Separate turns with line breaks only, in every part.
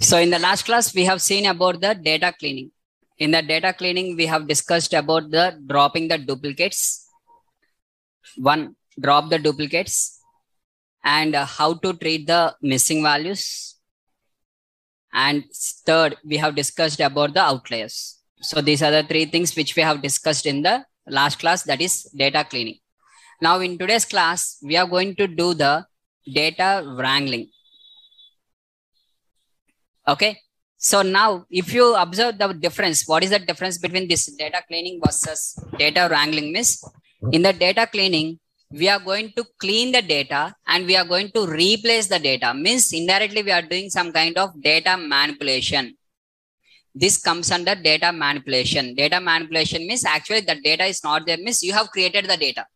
So in the last class, we have seen about the data cleaning. In the data cleaning, we have discussed about the dropping the duplicates. One, drop the duplicates, and how to treat the missing values. And third, we have discussed about the outliers. So these are the three things which we have discussed in the last class, that is data cleaning. Now in today's class, we are going to do the data wrangling. Okay. So now if you observe the difference, what is the difference between this data cleaning versus data wrangling means? In the data cleaning, we are going to clean the data and we are going to replace the data. Means indirectly we are doing some kind of data manipulation. This comes under data manipulation. Data manipulation means actually the data is not there, means you have created the data.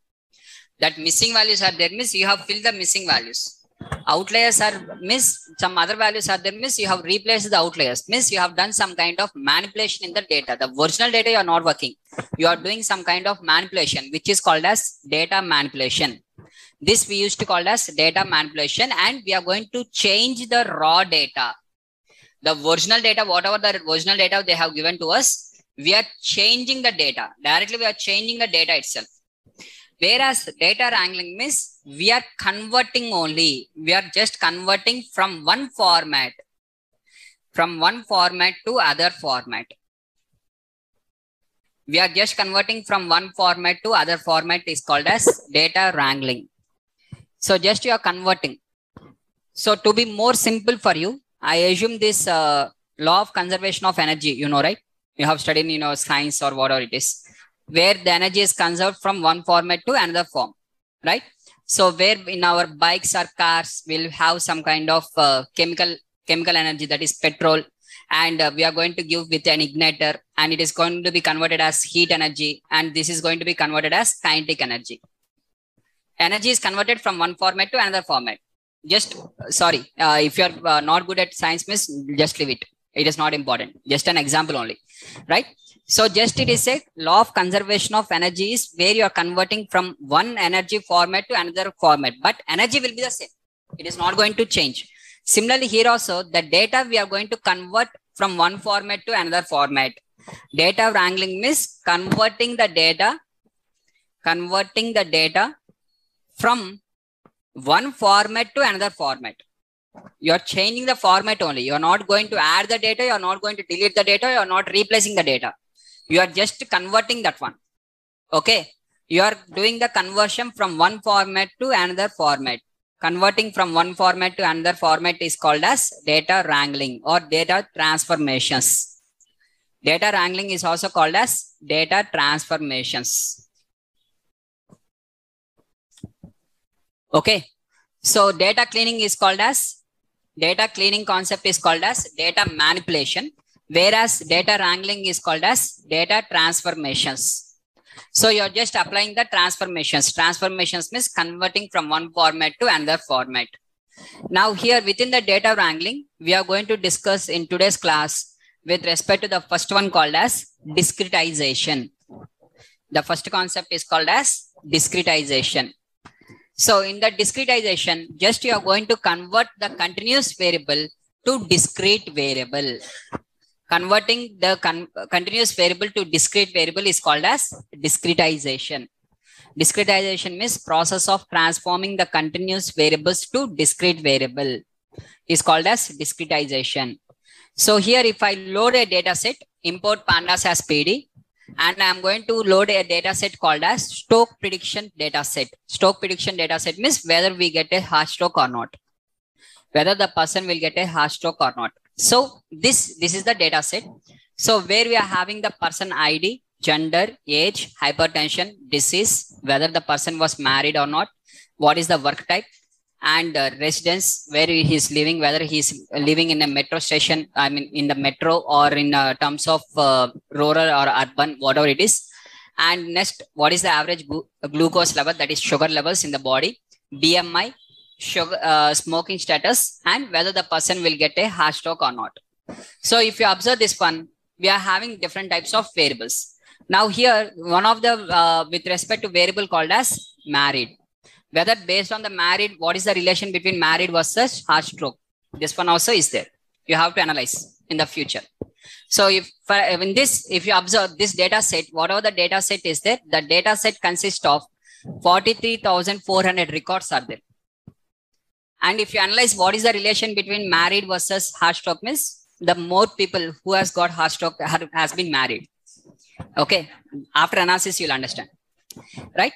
That missing values are there, means you have filled the missing values. Outliers are miss, some other values are there, miss, you have replaced the outliers, miss, you have done some kind of manipulation in the data. The original data you are not working, you are doing some kind of manipulation, which is called as data manipulation. This we used to call as data manipulation, and we are going to change the raw data. The original data, whatever the original data they have given to us, we are changing the data. Directly we are changing the data itself. Whereas data wrangling means we are converting only. We are just converting from one format to other format. We are just converting from one format to other format is called as data wrangling. So just you are converting. So to be more simple for you, I assume this law of conservation of energy, you know, right? You have studied, you know, science or whatever it is, where the energy is conserved from one format to another form, right? So where in our bikes or cars, we'll have some kind of chemical energy, that is petrol, and we are going to give with an igniter, and it is going to be converted as heat energy, and this is going to be converted as kinetic energy. Energy is converted from one format to another format. Just, sorry, if you are not good at science, miss, just leave it. It is not important. Just an example only, right? So just it is a law of conservation of energy is where you are converting from one energy format to another format, but energy will be the same. It is not going to change. Similarly, here also the data we are going to convert from one format to another format. Data wrangling means converting the data from one format to another format. You are changing the format only. You are not going to add the data. You are not going to delete the data. You are not replacing the data. You are just converting that one. Okay. You are doing the conversion from one format to another format. Converting from one format to another format is called as data wrangling or data transformations. Data wrangling is also called as data transformations. Okay. So data cleaning is called as, data cleaning concept is called as data manipulation, whereas data wrangling is called as data transformations. So you're just applying the transformations. Transformations means converting from one format to another format. Now here within the data wrangling, we are going to discuss in today's class with respect to the first one called as discretization. The first concept is called as discretization. So in the discretization, just you are going to convert the continuous variable to discrete variable. Converting the continuous variable to discrete variable is called as discretization. Discretization means process of transforming the continuous variables to discrete variable is called as discretization. So here if I load a data set, import pandas as PD, and I'm going to load a data set called as Stoke prediction data set. Stoke prediction data set means whether we get a heart stroke or not, whether the person will get a heart stroke or not. So this is the data set. So where we are having the person ID, gender, age, hypertension, disease, whether the person was married or not, what is the work type, and residence, where he is living, whether he is living in a metro station, I mean in the metro, or in terms of rural or urban, whatever it is. And next, what is the average glucose level, that is sugar levels in the body, BMI, sugar, smoking status, and whether the person will get a heart stroke or not. So if you observe this one, we are having different types of variables. Now here, one of the with respect to variable called as married. Whether based on the married, what is the relation between married versus heart stroke? This one also is there. you have to analyze in the future. So if you observe this data set, whatever the data set is there, the data set consists of 43,400 records are there. And if you analyze what is the relation between married versus heart stroke, means the more people who has got heart stroke has been married. Okay. After analysis, you'll understand. Right.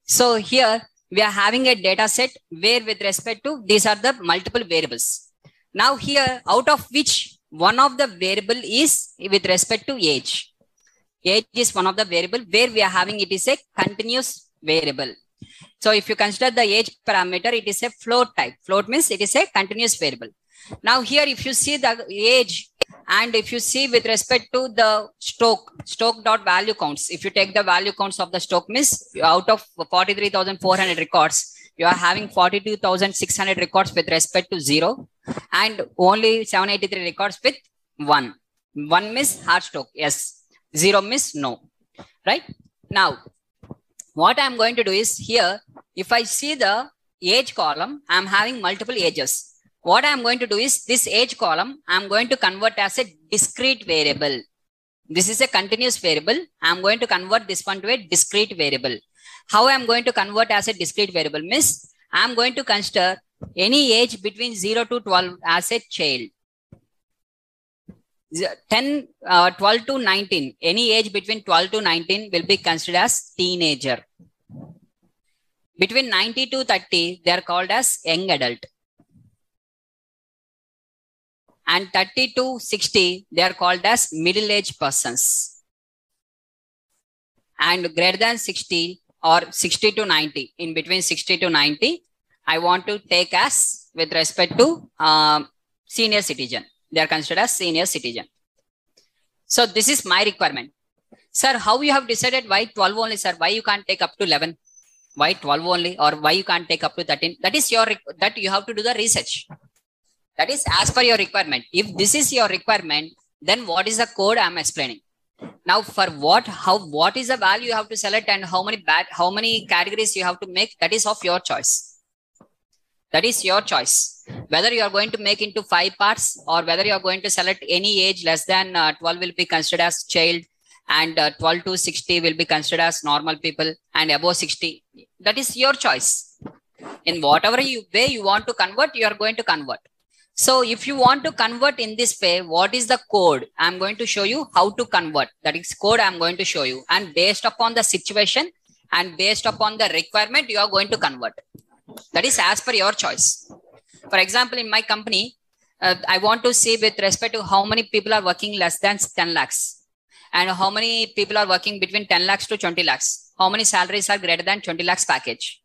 So here we are having a data set where with respect to these are the multiple variables. Now here out of which one of the variable is with respect to age. Age is one of the variable where we are having it is a continuous variable. So if you consider the age parameter, it is a float type. Float means it is a continuous variable. Now here, if you see the age and if you see with respect to the stroke dot value counts, if you take the value counts of the stroke, means out of 43,400 records, you are having 42,600 records with respect to 0 and only 783 records with 1. 1 means heart stroke. Yes. 0 means no. Right. Now, what I'm going to do is here, if I see the age column, I'm having multiple ages. What I'm going to do is this age column, I'm going to convert as a discrete variable. This is a continuous variable. I'm going to convert this one to a discrete variable. How I'm going to convert as a discrete variable? Means I'm going to consider any age between 0 to 12 as a child. 12 to 19, any age between 12 to 19 will be considered as teenager. Between 90 to 30, they are called as young adult. And 30 to 60, they are called as middle-aged persons. And greater than 60 or 60 to 90, in between 60 to 90, I want to take as with respect to senior citizen. They are considered as senior citizen. So this is my requirement. Sir, how you have decided why 12 only, sir? Why you can't take up to 11? Why 12 only? Or why you can't take up to 13? That is that you have to do the research. That is as per your requirement. If this is your requirement, then what is the code I'm explaining? Now for what is the value you have to select and how many categories you have to make, that is of your choice. That is your choice. Whether you are going to make into 5 parts or whether you are going to select any age less than 12 will be considered as child and 12 to 60 will be considered as normal people and above 60. That is your choice. In whatever way you want to convert, you are going to convert. So if you want to convert in this way, what is the code? I'm going to show you how to convert. That is code I'm going to show you. And based upon the situation and based upon the requirement, you are going to convert. That is as per your choice. For example, in my company, I want to see with respect to how many people are working less than 10 lakhs and how many people are working between 10 lakhs to 20 lakhs. How many salaries are greater than 20 lakhs package.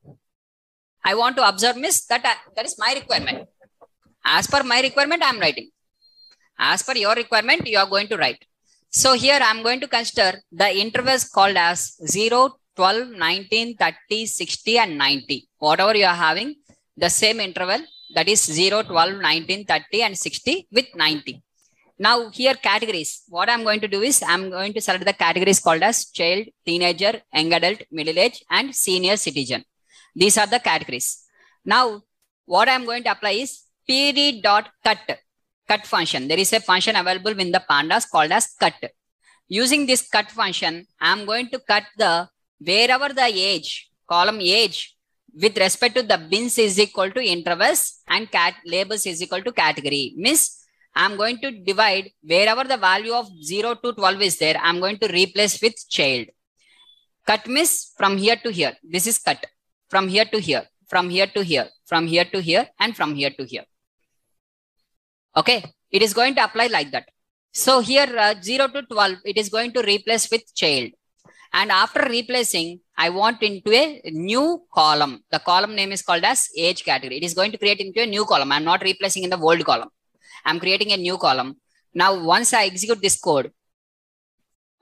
I want to observe that is my requirement. As per my requirement, I'm writing. As per your requirement, you are going to write. So here I'm going to consider the intervals called as 0, 12, 19, 30, 60 and 90. Whatever you are having, the same interval, that is 0, 12, 19, 30 and 60 with 90. Now here categories. What I'm going to do is I'm going to select the categories called as child, teenager, young adult, middle age and senior citizen. These are the categories. Now what I'm going to apply is pd.cut function. There is a function available in the pandas called as cut. Using this cut function, I'm going to cut the wherever the age, column age with respect to the bins is equal to intervals and labels is equal to category. Means I'm going to divide wherever the value of 0 to 12 is there, I'm going to replace with child. Cut means from here to here. This is cut. From here to here, from here to here, from here to here and from here to here. Okay, it is going to apply like that. So here 0 to 12, it is going to replace with child. And after replacing, I want into a new column. The column name is called as age category. It is going to create into a new column. I'm not replacing in the old column. I'm creating a new column. Now, once I execute this code,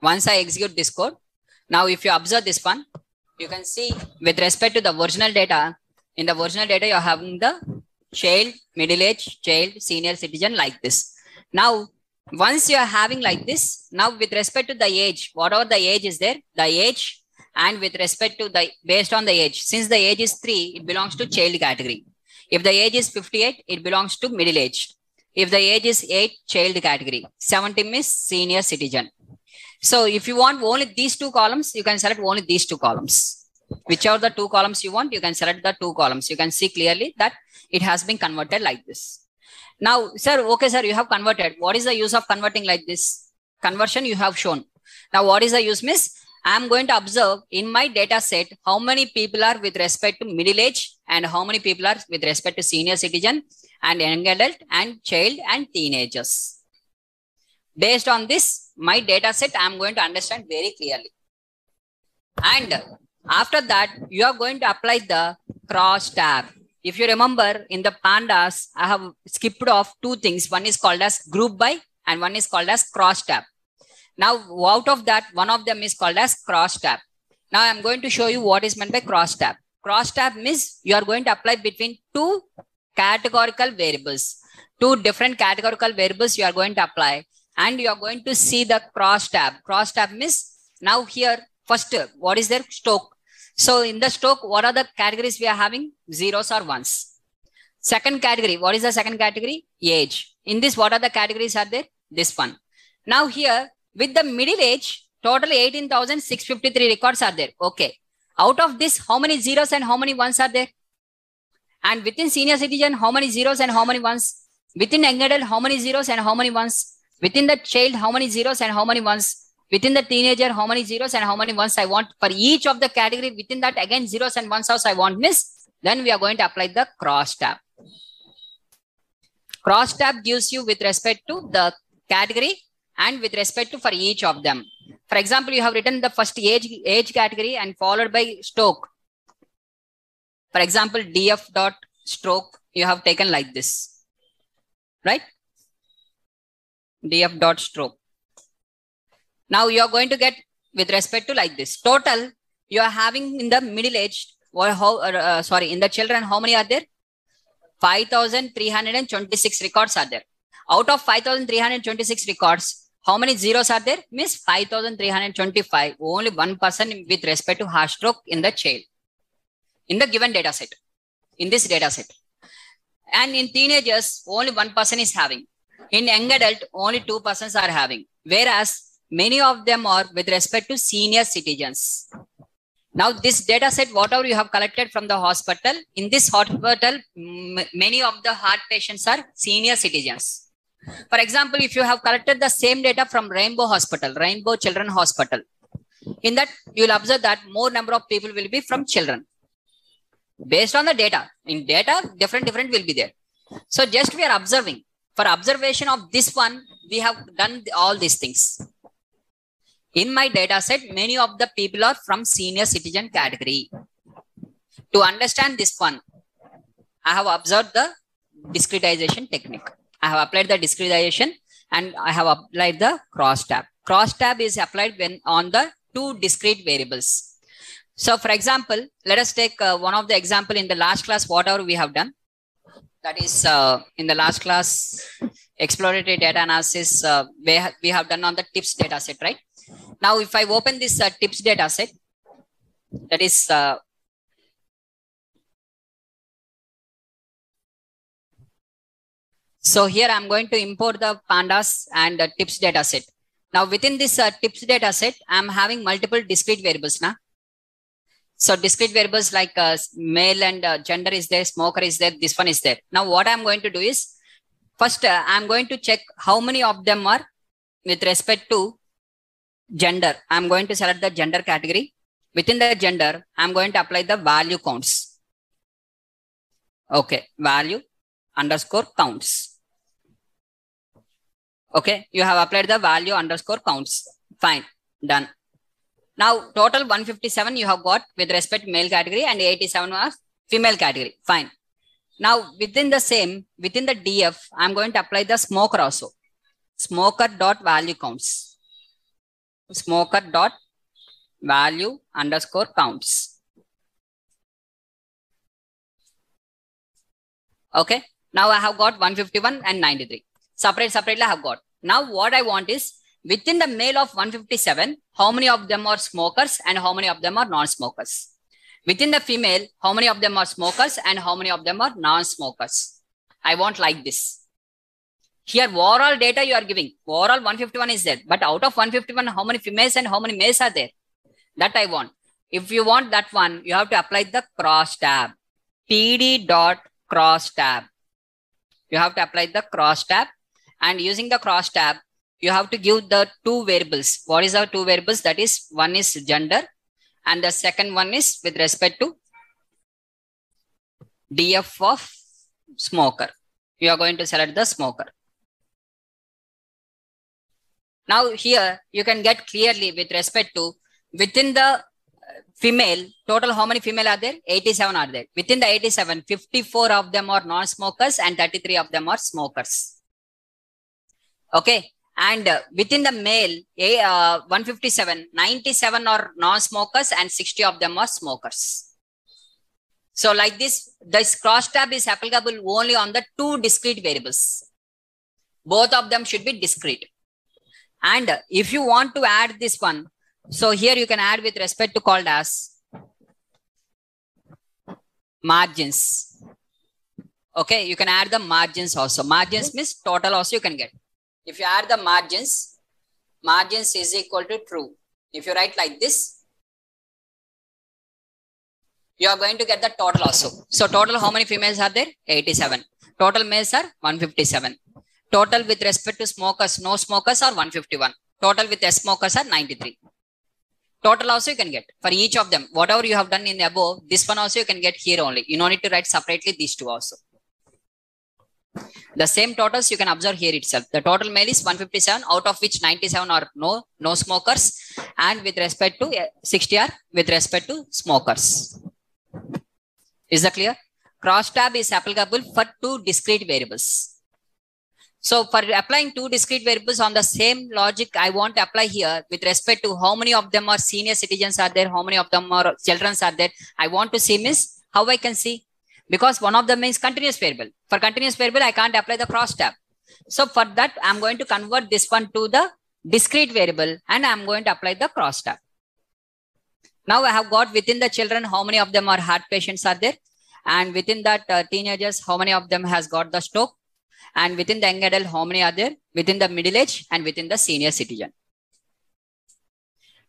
now if you observe this one, you can see with respect to the original data, in the original data, you're having the child, middle age, child, senior citizen like this. Now, once you are having like this, now with respect to the age, whatever the age is there, the age and with respect to the, based on the age, since the age is 3, it belongs to child category. If the age is 58, it belongs to middle age. If the age is 8, child category. 70 means senior citizen. So if you want only these two columns, you can select only these two columns. Whichever the two columns you want, you can select the two columns. You can see clearly that it has been converted like this. Now, sir, okay, sir, you have converted. What is the use of converting like this? Conversion you have shown. Now, what is the use, miss? I am going to observe in my data set how many people are with respect to middle age and how many people are with respect to senior citizen and young adult and child and teenagers. Based on this, my data set, I am going to understand very clearly. And after that, you are going to apply the cross tab. If you remember in the pandas, I have skipped off two things. One is called as group by and one is called as cross tab. Now, out of that, one of them is called as cross tab. Now, I am going to show you what is meant by cross tab. Cross tab means you are going to apply between two categorical variables. Two different categorical variables you are going to apply. And you are going to see the cross tab. Cross tab means now here, first, what is their stock? So in the stock, what are the categories we are having? Zeros or ones. Second category, what is the second category? Age. In this, what are the categories are there? This one. Now here, with the middle age, total 18,653 records are there. Okay. Out of this, how many zeros and how many ones are there? And within senior citizen, how many zeros and how many ones? Within young adult, how many zeros and how many ones? Within the child, how many zeros and how many ones? Within the teenager, how many zeros and how many ones I want? For each of the category, within that, again, zeros and ones also I want, miss. Then we are going to apply the cross tab. Cross tab gives you with respect to the category and with respect to for each of them. For example, you have written the first age category and followed by stroke. For example, df dot stroke, you have taken like this, right? df dot stroke. Now you are going to get with respect to like this. Total, you are having in the middle age, or in the children, how many are there? 5,326 records are there. Out of 5,326 records, how many zeros are there? Means 5,325. Only one person with respect to heart stroke in the child. In the given data set. In this data set. And in teenagers, only one person is having. In young adult, only two persons are having. Whereas, many of them are with respect to senior citizens. Now, this data set, whatever you have collected from the hospital, in this hospital, many of the heart patients are senior citizens. For example, if you have collected the same data from Rainbow Hospital, Rainbow Children Hospital, in that you will observe that more number of people will be from children. Based on the data, in data, different will be there. So just we are observing. For observation of this one, we have done all these things. In my data set, many of the people are from senior citizen category. To understand this one, I have observed the discretization technique. I have applied the discretization and I have applied the cross tab. Cross tab is applied when on the two discrete variables. So for example, let us take one of the example in the last class, whatever we have done. That is in the last class, exploratory data analysis, we have done on the TIPS data set, right? Now, if I open this TIPS data set, that is so here I'm going to import the pandas and the TIPS data set. Now, within this TIPS data set, I'm having multiple discrete variables now. So discrete variables like male and gender is there, smoker is there, this one is there. Now, what I'm going to do is, first I'm going to check how many of them are with respect to gender. I'm going to select the gender category. Within the gender, I'm going to apply the value counts. Okay, value underscore counts. Okay, you have applied the value underscore counts. Fine, done. Now, total 157 you have got with respect to male category and 87 was female category. Fine. Now, within the same, within the DF, I'm going to apply the smoker also. Smoker dot value counts. Smoker dot value underscore counts. Okay. Now, I have got 151 and 93. Separately I have got. Now, what I want is, within the male of 157, how many of them are smokers and how many of them are non-smokers? Within the female, how many of them are smokers and how many of them are non-smokers? I want like this. Here overall data you are giving. Overall 151 is there. But out of 151, how many females and how many males are there? That I want. If you want that one, you have to apply the cross tab. PD dot cross tab. You have to apply the cross tab. And using the cross tab, you have to give the two variables. What is our two variables? That is, one is gender and the second one is with respect to DF of smoker. You are going to select the smoker. Now here you can get clearly with respect to within the female, total how many female are there? 87 are there. Within the 87, 54 of them are non-smokers and 33 of them are smokers. Okay. And within the male, 157, 97 are non-smokers and 60 of them are smokers. So like this cross tab is applicable only on the two discrete variables. Both of them should be discrete. And if you want to add this one, so here you can add with respect to called as margins. Okay, you can add the margins also. Margins means total also you can get. If you add the margins, margins is equal to true. If you write like this, you are going to get the total also. So total how many females are there? 87. Total males are 157. Total with respect to smokers, no smokers are 151. Total with smokers are 93. Total also you can get for each of them. Whatever you have done in the above, this one also you can get here only. You don't need to write separately these two also. The same totals you can observe here itself. The total male is 157, out of which 97 are no smokers, and with respect to 60 are with respect to smokers. Is that clear? Cross tab is applicable for two discrete variables. So for applying two discrete variables on the same logic, I want to apply here with respect to how many of them are senior citizens are there, how many of them are children are there. I want to see means how I can see. Because one of them is continuous variable. For continuous variable, I can't apply the cross tab. So for that, I'm going to convert this one to the discrete variable and I'm going to apply the cross tab. Now I have got within the children, how many of them are heart patients are there. And within that teenagers, how many of them has got the stroke. And within the young adult, how many are there? Within the middle age and within the senior citizen.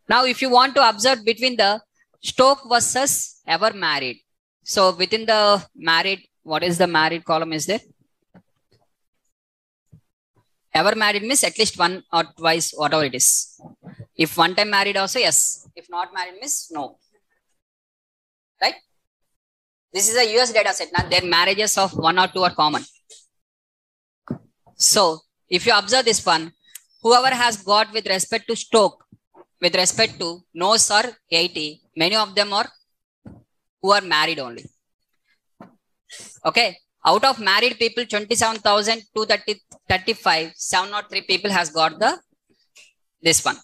Now, if you want to observe between the stroke versus ever married. So within the married, what is the married column is there? Ever married means at least one or twice, whatever it is. If one time married also, yes. If not married means no. Right? This is a US data set. Now their marriages of one or two are common. So if you observe this one, whoever has got with respect to stroke, with respect to nose or 80, many of them are who are married only. Okay. Out of married people, 27,235, 703 people has got this one.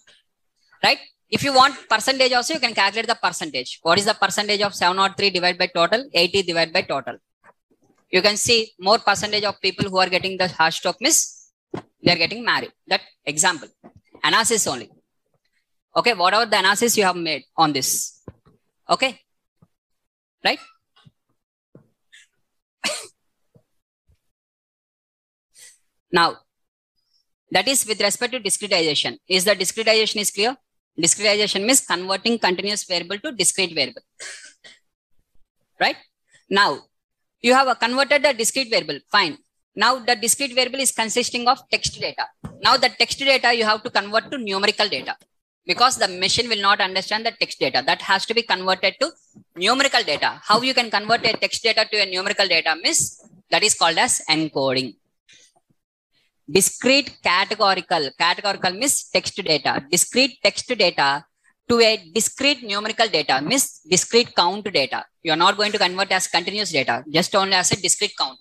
Right? If you want percentage also, you can calculate the percentage. What is the percentage of 703 divided by total? 80 divided by total. You can see more percentage of people who are getting the heart stroke means they are getting married. That example. Analysis only. Okay. Whatever the analysis you have made on this. Okay. Right? Now, that is with respect to discretization. Is the discretization is clear? Discretization means converting continuous variable to discrete variable. Right? Now, you have converted the discrete variable. Fine. Now, the discrete variable is consisting of text data. Now, the text data you have to convert to numerical data. Because the machine will not understand the text data. That has to be converted to numerical data. How you can convert a text data to a numerical data means that is called as encoding. Discrete categorical. Categorical means text data. Discrete text data to a discrete numerical data means discrete count data. You are not going to convert as continuous data. Just only as a discrete count.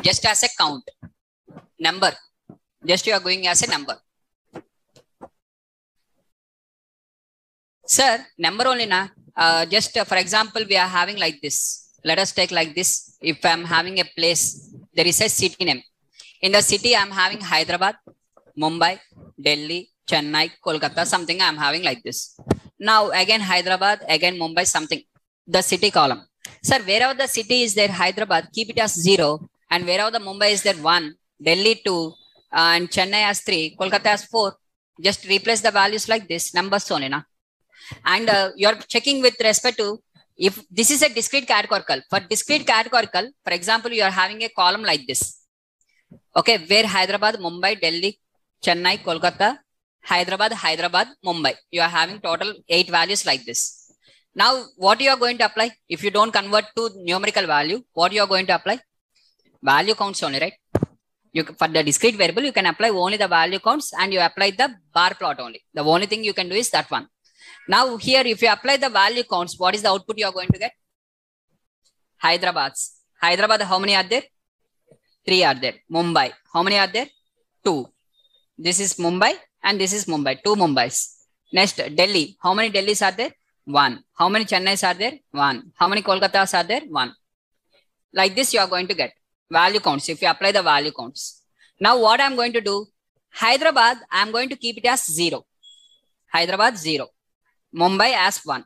Just as a count. Number. Just you are going as a number. Sir, number only na. Just for example, we are having like this. Let us take like this. If I am having a place, there is a city name. In the city, I am having Hyderabad, Mumbai, Delhi, Chennai, Kolkata, something I am having like this. Now again Hyderabad, again Mumbai, something. The city column. Sir, wherever the city is there, Hyderabad, keep it as 0. And wherever the Mumbai is there 1, Delhi 2, and Chennai has 3, Kolkata has 4. Just replace the values like this, numbers only. Na? And you're checking with respect to if this is a discrete categorical. For discrete categorical, for example, you are having a column like this. Okay, where Hyderabad, Mumbai, Delhi, Chennai, Kolkata, Hyderabad, Mumbai. You are having total 8 values like this. Now, what you are going to apply? If you don't convert to numerical value, what you are going to apply? Value counts only, right? For the discrete variable, you can apply only the value counts and you apply the bar plot only. The only thing you can do is that one. Now here, if you apply the value counts, what is the output you are going to get? Hyderabad, how many are there? 3 are there. Mumbai, how many are there? 2. This is Mumbai and this is Mumbai, 2 Mumbais. Next, Delhi, how many Delhis are there? 1. How many Chennais are there? 1. How many Kolkatas are there? 1. Like this, you are going to get value counts if you apply the value counts. Now, what I'm going to do? Hyderabad, I'm going to keep it as 0. Hyderabad 0. Mumbai as 1.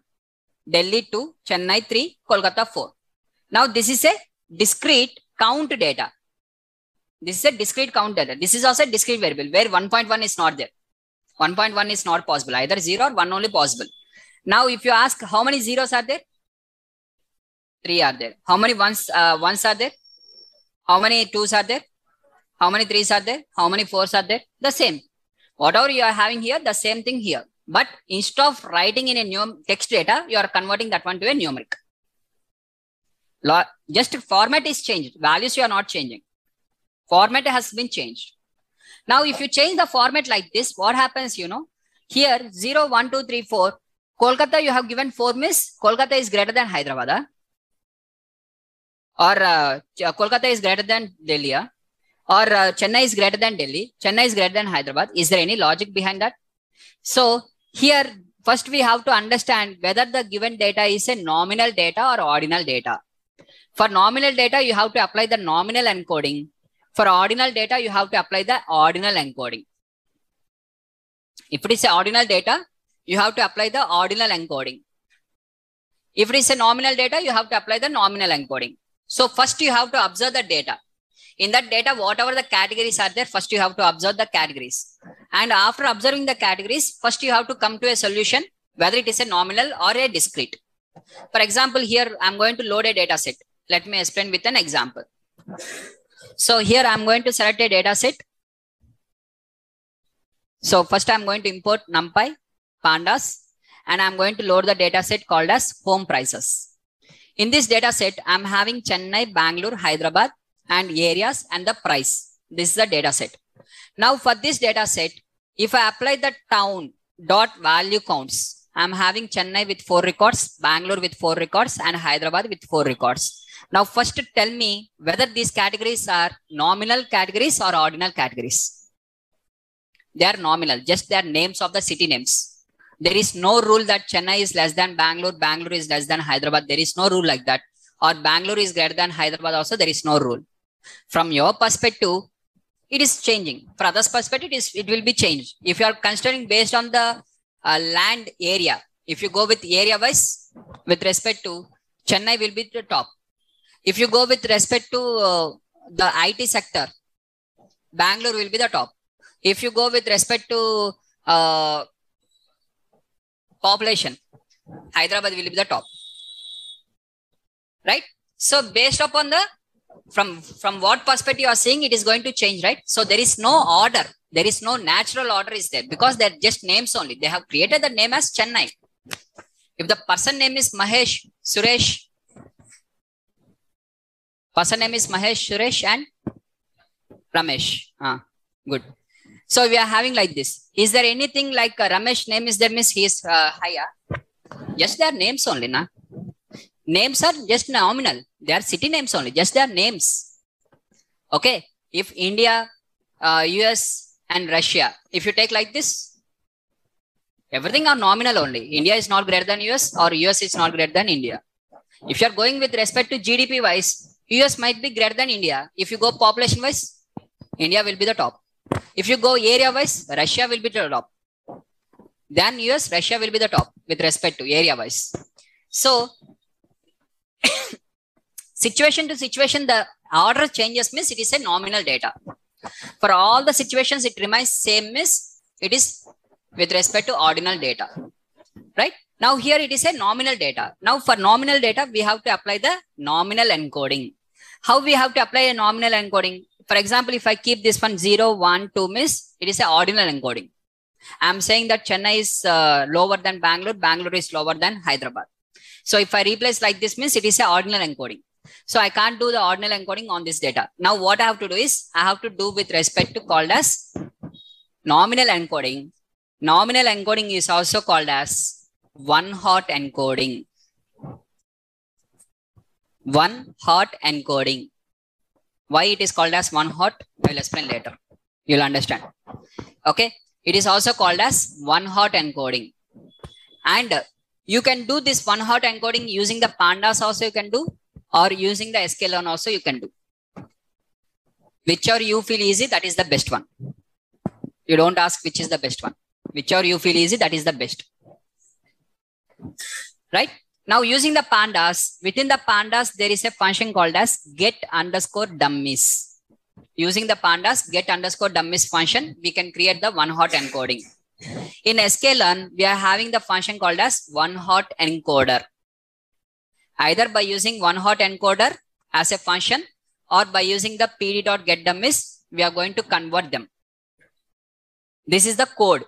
Delhi 2. Chennai 3. Kolkata 4. Now, this is a discrete count data. This is a discrete count data. This is also a discrete variable where 1.1 is not there. 1.1 is not possible. Either 0 or 1 only possible. Now, if you ask how many zeros are there? 3 are there. How many ones are there? How many 2s are there? How many 3s are there? How many 4s are there? The same. Whatever you are having here, the same thing here. But instead of writing in a text data, you are converting that one to a numeric. Just format is changed. Values you are not changing. Format has been changed. Now, if you change the format like this, what happens, you know? Here, 0, 1, 2, 3, 4. Kolkata, you have given 4 means Kolkata is greater than Hyderabad. Or Kolkata is greater than Delhi. Or Chennai is greater than Delhi. Chennai is greater than Hyderabad. Is there any logic behind that? So, here, first we have to understand whether the given data is a nominal data or ordinal data. For nominal data, you have to apply the nominal encoding. For ordinal data, you have to apply the ordinal encoding. If it is a ordinal data, you have to apply the ordinal encoding. If it is a nominal data, you have to apply the nominal encoding. So first you have to observe the data. In that data, whatever the categories are there, first you have to observe the categories. And after observing the categories, first you have to come to a solution, whether it is a nominal or a discrete. For example, here I'm going to load a data set. Let me explain with an example. So here I'm going to select a data set. So first I'm going to import NumPy, Pandas, and I'm going to load the data set called as home prices. In this data set, I'm having Chennai, Bangalore, Hyderabad, and areas and the price. This is the data set. Now for this data set, if I apply the town dot value counts, I'm having Chennai with 4 records, Bangalore with 4 records, and Hyderabad with 4 records. Now first tell me whether these categories are nominal categories or ordinal categories. They are nominal, just their names of the city names. There is no rule that Chennai is less than Bangalore, Bangalore is less than Hyderabad. There is no rule like that. Or Bangalore is greater than Hyderabad also, there is no rule. From your perspective, it is changing. For others' perspective, it will be changed. If you are considering based on the land area, if you go with area wise, with respect to Chennai will be the top. If you go with respect to the IT sector, Bangalore will be the top. If you go with respect to population, Hyderabad will be the top. Right? So based upon the, from what perspective you are seeing, it is going to change, right? So there is no order. There is no natural order is there because they're just names only. They have created the name as Chennai. If the person name is Mahesh, Suresh, person name is Mahesh, Suresh, and Ramesh. Good. So we are having like this. Is there anything like Ramesh name is there means he is higher? Just their names only, na? Names are just nominal. They are city names only, just their names. Okay. If India, US and Russia, if you take like this, everything are nominal only. India is not greater than US or US is not greater than India. If you are going with respect to GDP wise, US might be greater than India. If you go population wise, India will be the top. If you go area wise, Russia will be the top. Then US, Russia will be the top with respect to area wise. So, situation to situation, the Order changes means it is a nominal data. For all the situations, it remains same means it is with respect to ordinal data, right? Now here it is a nominal data. Now for nominal data, we have to apply the nominal encoding. How we have to apply a nominal encoding? For example, if I keep this one 0, 1, 2 means it is a ordinal encoding. I'm saying that Chennai is lower than Bangalore, Bangalore is lower than Hyderabad. So if I replace like this means it is a ordinal encoding. So I can't do the ordinal encoding on this data. Now what I have to do is I have to do with respect to called as nominal encoding. Nominal encoding is also called as one-hot encoding. One-hot encoding. Why it is called as one-hot? I will explain later. You'll understand. Okay. It is also called as one-hot encoding. And you can do this one-hot encoding using the pandas also you can do, or using the sklearn also you can do. Whichever you feel easy, that is the best one. You don't ask which is the best one. Whichever you feel easy, that is the best. Right? Now using the pandas, within the pandas, there is a function called as get_dummies. Using the pandas get_dummies function, we can create the one-hot encoding. In sklearn, we are having the function called as one-hot encoder. Either by using one-hot encoder as a function or by using the pd.getDummies, we are going to convert them. This is the code.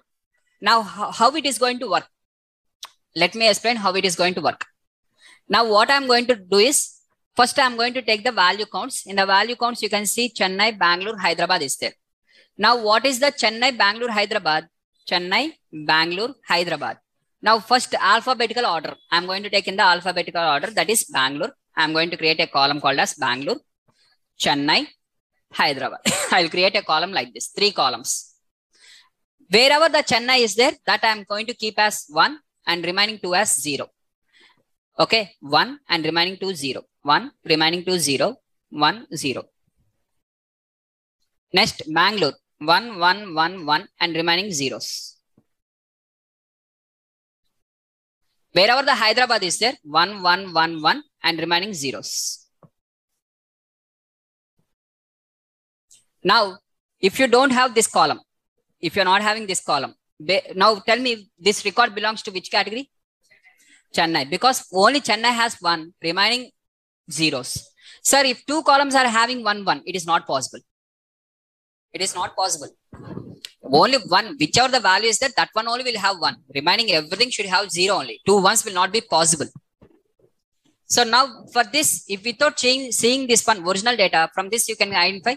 Now, how it is going to work? Let me explain how it is going to work. Now, what I'm going to do is, first I'm going to take the value counts. In the value counts, you can see Chennai, Bangalore, Hyderabad is there. Now, what is the Chennai, Bangalore, Hyderabad? Chennai, Bangalore, Hyderabad. Now, first alphabetical order. I'm going to take in the alphabetical order, that is Bangalore. I'm going to create a column called as Bangalore, Chennai, Hyderabad. I'll create a column like this, 3 columns. Wherever the Chennai is there, that I'm going to keep as 1 and remaining 2 as 0. Okay, 1 and remaining 2, 0. 1, remaining 2, 0, 1, 0. Next, Bangalore, 1, 1, 1, 1 and remaining zeros. Wherever the Hyderabad is there, 1, 1, 1, 1 and remaining zeros. Now, if you don't have this column, if you're not having this column, now tell me this record belongs to which category? Chennai, because only Chennai has 1, remaining zeros. Sir, if 2 columns are having 1, 1, it is not possible. It is not possible. Only 1, whichever the value is there, that one only will have 1. Remaining everything should have 0 only. 2 ones will not be possible. So now for this, if without seeing this one original data, from this you can identify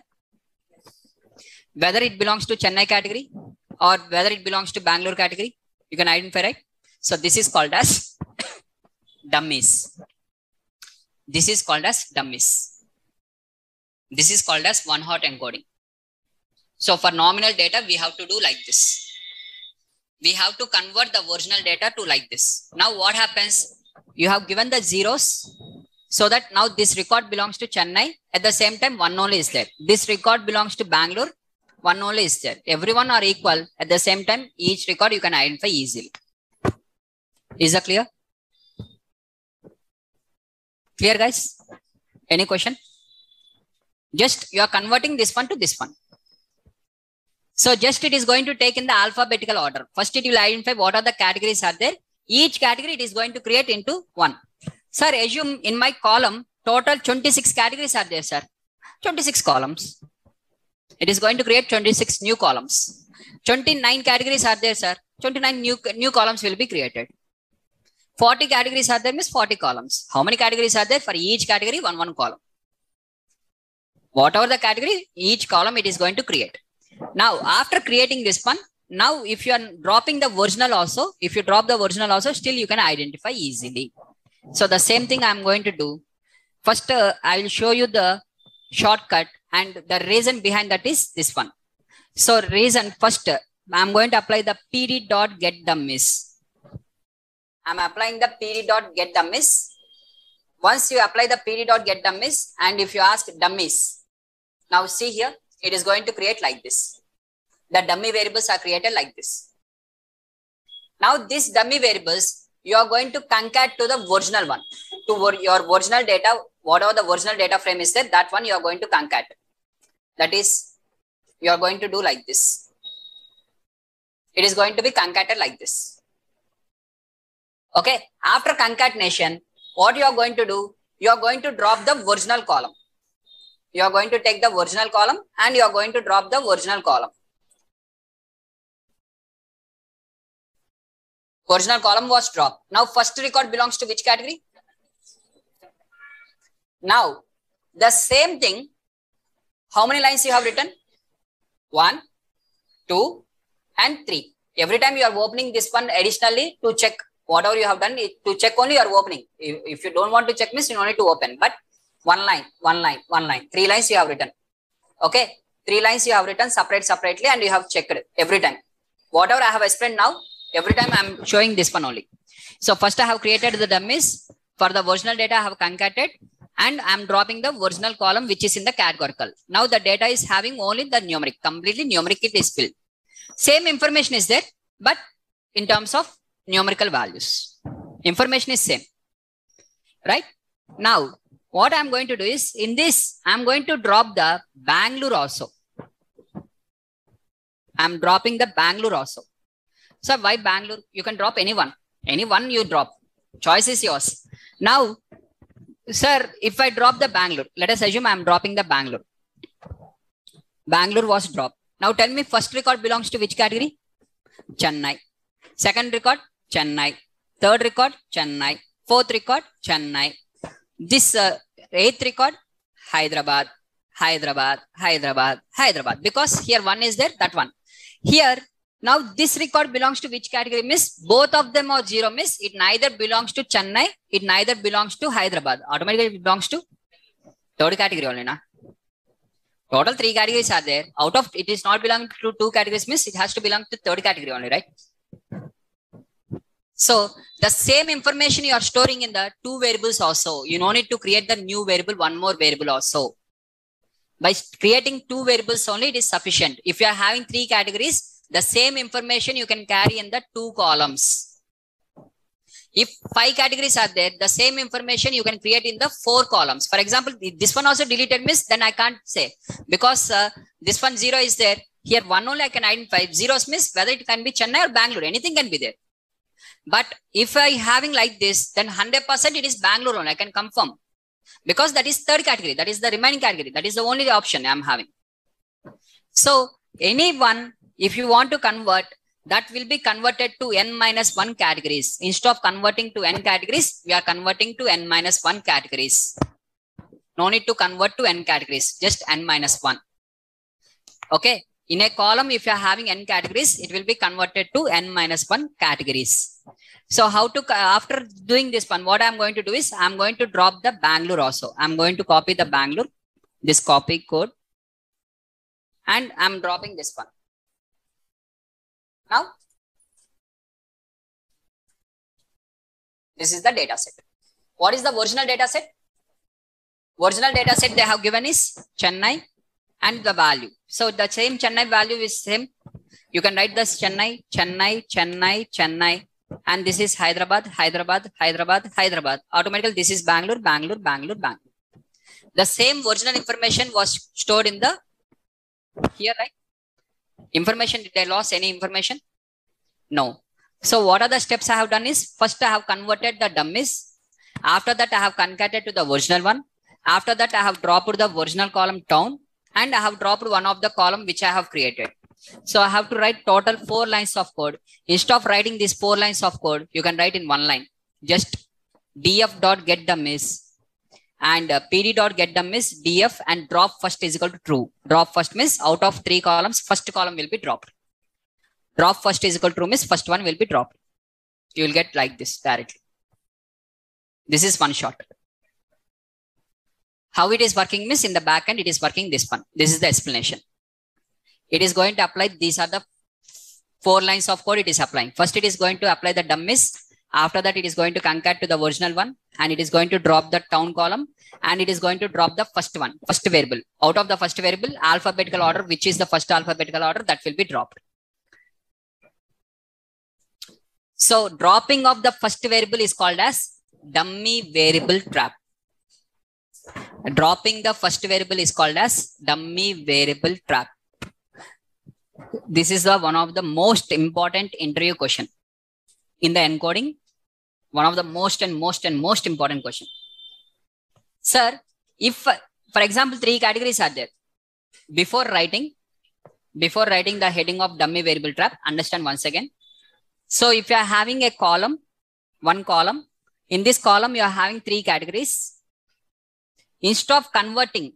whether it belongs to Chennai category or whether it belongs to Bangalore category. You can identify, right? So this is called as dummies. This is called as dummies. This is called as one-hot encoding. So for nominal data, we have to do like this. We have to convert the original data to like this. Now what happens? You have given the zeros so that now this record belongs to Chennai. At the same time, 1 only is there. This record belongs to Bangalore. 1 only is there. Everyone are equal. At the same time, each record you can identify easily. Is that clear? Clear, guys? Any question? Just you are converting this one to this one. So just it is going to take in the alphabetical order. First it will identify what are the categories are there. Each category it is going to create into 1. Sir, assume in my column, total 26 categories are there, sir. 26 columns. It is going to create 26 new columns. 29 categories are there, sir. 29 new columns will be created. 40 categories are there, means 40 columns. How many categories are there? For each category, 1 column. Whatever the category, each column it is going to create. Now, after creating this one, now if you are dropping the original also, if you drop the original also, still you can identify easily. So the same thing I am going to do. First, I will show you the shortcut, and the reason behind that is this one. So reason, first, I am going to apply the pd.getDummies. I am applying the pd.getDummies. Once you apply the pd.getDummies, and if you ask dummies, now see here, it is going to create like this. The dummy variables are created like this. Now these dummy variables, you are going to concat to the original one, to your original data whatever the original data frame is there, that one you are going to concat. That is, you are going to do like this. It is going to be concatenated like this. Okay. After concatenation, what you are going to do? You are going to drop the original column. You are going to take the original column and you are going to drop the original column. Original column was dropped. Now first record belongs to which category? Now the same thing. How many lines you have written? 1, 2, and 3. Every time you are opening this one additionally to check whatever you have done, to check only you are opening. If you don't want to check, means you don't need to open. But 1 line, 1 line, 1 line. 3 lines you have written. Okay. 3 lines you have written separately and you have checked every time. Whatever I have explained now, every time I am showing this one only. So first I have created the dummies. For the original data I have concatenated. And I am dropping the original column which is in the categorical. Now the data is having only the numeric, completely numeric it is filled. Same information is there, but in terms of numerical values. Information is same. Right? Now, what I am going to do is, in this, I am going to drop the Bangalore also. I am dropping the Bangalore also. So why Bangalore? You can drop anyone. Anyone you drop. Choice is yours. Now, sir, if I drop the Bangalore, let us assume I am dropping the Bangalore. Bangalore was dropped. Now tell me, first record belongs to which category? Chennai. Second record, Chennai. Third record, Chennai. Fourth record, Chennai. This 8th record, Hyderabad. Hyderabad, Hyderabad, Hyderabad. Because here one is there, that one. Here, now this record belongs to which category, miss? Both of them are 0, miss. It neither belongs to Chennai, it neither belongs to Hyderabad. Automatically it belongs to third category only, na? Total 3 categories are there. Out of it is not belonging to 2 categories, miss. It has to belong to third category only, right? So the same information you are storing in the 2 variables also. You no need to create the new variable, one more variable also. By creating 2 variables only, it is sufficient. If you are having 3 categories, the same information you can carry in the 2 columns. If 5 categories are there, the same information you can create in the 4 columns. For example, this one also deleted, miss, then I can't say. Because this one 0 is there. Here 1 only I can identify. 0's miss, whether it can be Chennai or Bangalore, anything can be there. But if I having like this, then 100% it is Bangalore only, I can confirm. Because that is third category, that is the remaining category. That is the only option I am having. So anyone, if you want to convert, that will be converted to n-1 categories. Instead of converting to n categories, we are converting to n-1 categories. No need to convert to n categories, just n-1. Okay. In a column, if you are having n categories, it will be converted to n-1 categories. So how to, after doing this one, what I'm going to do is, I'm going to drop the Bangalore also. I'm going to copy the Bangalore, this copy code, and I'm dropping this one. Now, this is the data set. What is the original data set? Original data set they have given is Chennai and the value. So the same Chennai value is same. You can write this Chennai, Chennai, Chennai, Chennai. And this is Hyderabad, Hyderabad, Hyderabad, Hyderabad. Automatically, this is Bangalore, Bangalore, Bangalore, Bangalore. The same original information was stored in the here, right? Information, did I lose any information? No. So what are the steps I have done is, first I have converted the dummies. After that, I have concatenated to the original one. After that, I have dropped the original column down. And I have dropped one of the column which I have created. So I have to write total 4 lines of code. Instead of writing these 4 lines of code, you can write in 1 line. Just df.getDummies and pd.getDummies df and drop first is equal to true. Drop first means out of 3 columns, first column will be dropped. Drop first is equal to true means first one will be dropped. You will get like this directly. This is one shot. How it is working means in the back end, it is working this one. This is the explanation. It is going to apply, these are the 4 lines of code it is applying. First, it is going to apply the dummies. After that, it is going to concat to the original one. And it is going to drop the town column. And it is going to drop the first one, first variable. Out of the first variable, alphabetical order, which is the first alphabetical order, that will be dropped. So, dropping of the first variable is called as dummy variable trap. Dropping the first variable is called as dummy variable trap. This is the one of the most important interview question in the encoding. One of the most important question. Sir, if for example 3 categories are there, before writing the heading of dummy variable trap, understand once again. So if you are having a column, one column, in this column you are having 3 categories. Instead of converting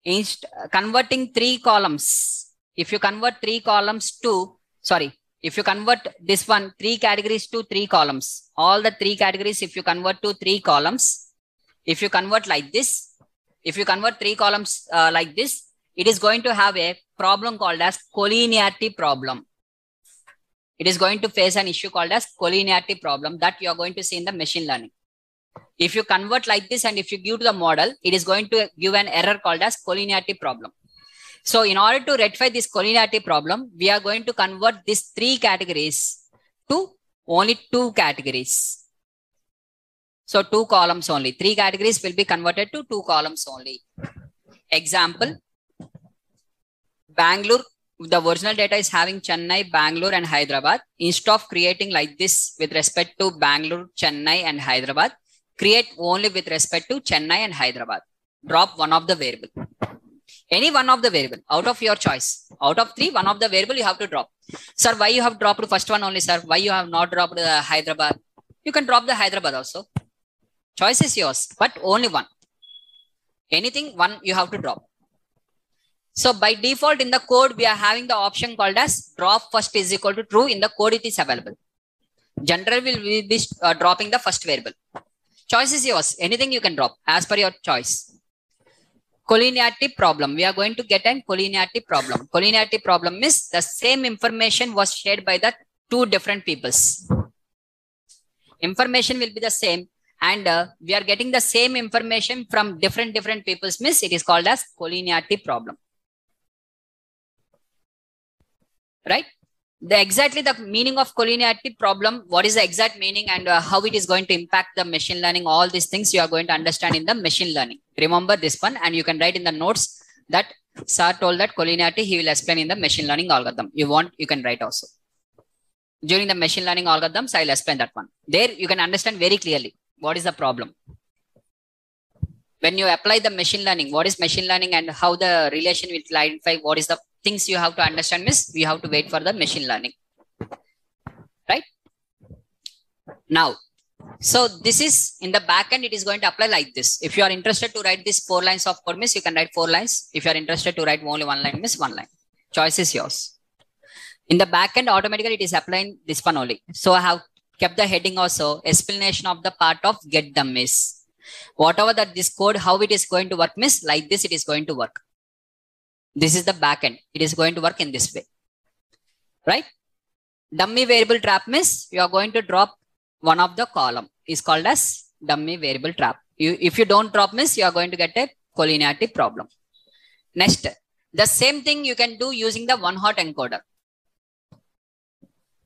3 columns, if you convert 3 columns to, if you convert this one 3 categories to 3 columns, all the 3 categories, if you convert to 3 columns, if you convert like this, if you convert 3 columns like this, it is going to have a problem called as collinearity problem. It is going to face an issue called as collinearity problem that you are going to see in the machine learning. If you convert like this and if you give to the model, it is going to give an error called as collinearity problem. So in order to rectify this collinearity problem, we are going to convert these 3 categories to only 2 categories. So 2 columns only. 3 categories will be converted to 2 columns only. Example, Bangalore, the original data is having Chennai, Bangalore and Hyderabad. Instead of creating like this with respect to Bangalore, Chennai and Hyderabad, create only with respect to Chennai and Hyderabad. Drop one of the variable. Any one of the variable out of your choice. Out of 3, one of the variable you have to drop. Sir, why you have dropped first one only, sir? Why you have not dropped the Hyderabad? You can drop the Hyderabad also. Choice is yours, but only one. Anything one you have to drop. So by default in the code, we are having the option called as drop first is equal to true. In the code, it is available. Generally, will be dropping the first variable. Choice is yours. Anything you can drop as per your choice. Collinearity problem. We are going to get a collinearity problem. Collinearity problem is the same information was shared by the 2 different peoples. Information will be the same. And we are getting the same information from different peoples, means it is called as collinearity problem. Right? Exactly the meaning of collinearity problem, what is the exact meaning and how it is going to impact the machine learning, all these things you are going to understand in the machine learning. Remember this one, and you can write in the notes that sir told that collinearity he will explain in the machine learning algorithm. You want, you can write also. During the machine learning algorithms, I will explain that one. There you can understand very clearly what is the problem. When you apply the machine learning, what is machine learning and how the relation will clarify, what is the things you have to understand, miss, we have to wait for the machine learning. Right? Now, so this is in the backend, it is going to apply like this. If you are interested to write this 4 lines of code, miss, you can write 4 lines. If you are interested to write only 1 line, miss, 1 line. Choice is yours. In the backend, automatically it is applying this one only. So I have kept the heading also, explanation of the part of get dummies. Whatever that this code, how it is going to work, miss, like this it is going to work. This is the backend. It is going to work in this way. Right? Dummy variable trap, miss, you are going to drop one of the column. Is called as dummy variable trap. If you don't drop, miss, you are going to get a collinearity problem. Next, the same thing you can do using the one-hot encoder.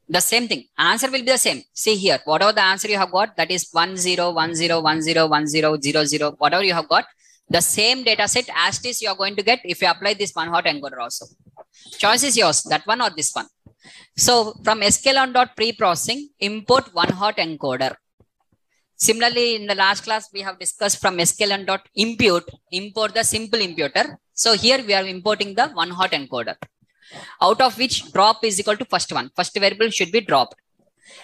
The same thing. Answer will be the same. See here, whatever the answer you have got, that is 10, 10, 10, 10, 0, 0, whatever you have got, the same data set as it is you are going to get if you apply this one-hot encoder also. Choice is yours, that one or this one. So from sklearn.preprocessing, import one-hot encoder. Similarly, in the last class, we have discussed from sklearn.impute, import the simple imputer. So here we are importing the one-hot encoder, out of which drop is equal to first one. First variable should be dropped.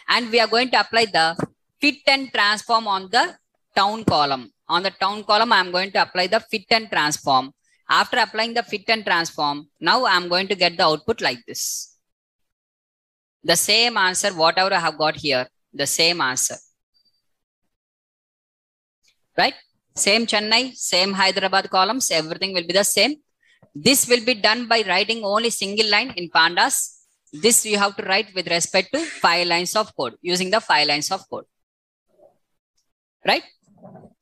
And we are going to apply the fit and transform on the town column. On the town column, I am going to apply the fit and transform. After applying the fit and transform, now I am going to get the output like this. The same answer, whatever I have got here, the same answer. Right? Same Chennai, same Hyderabad columns, everything will be the same. This will be done by writing only single line in pandas. This you have to write with respect to 5 lines of code, using the 5 lines of code. Right?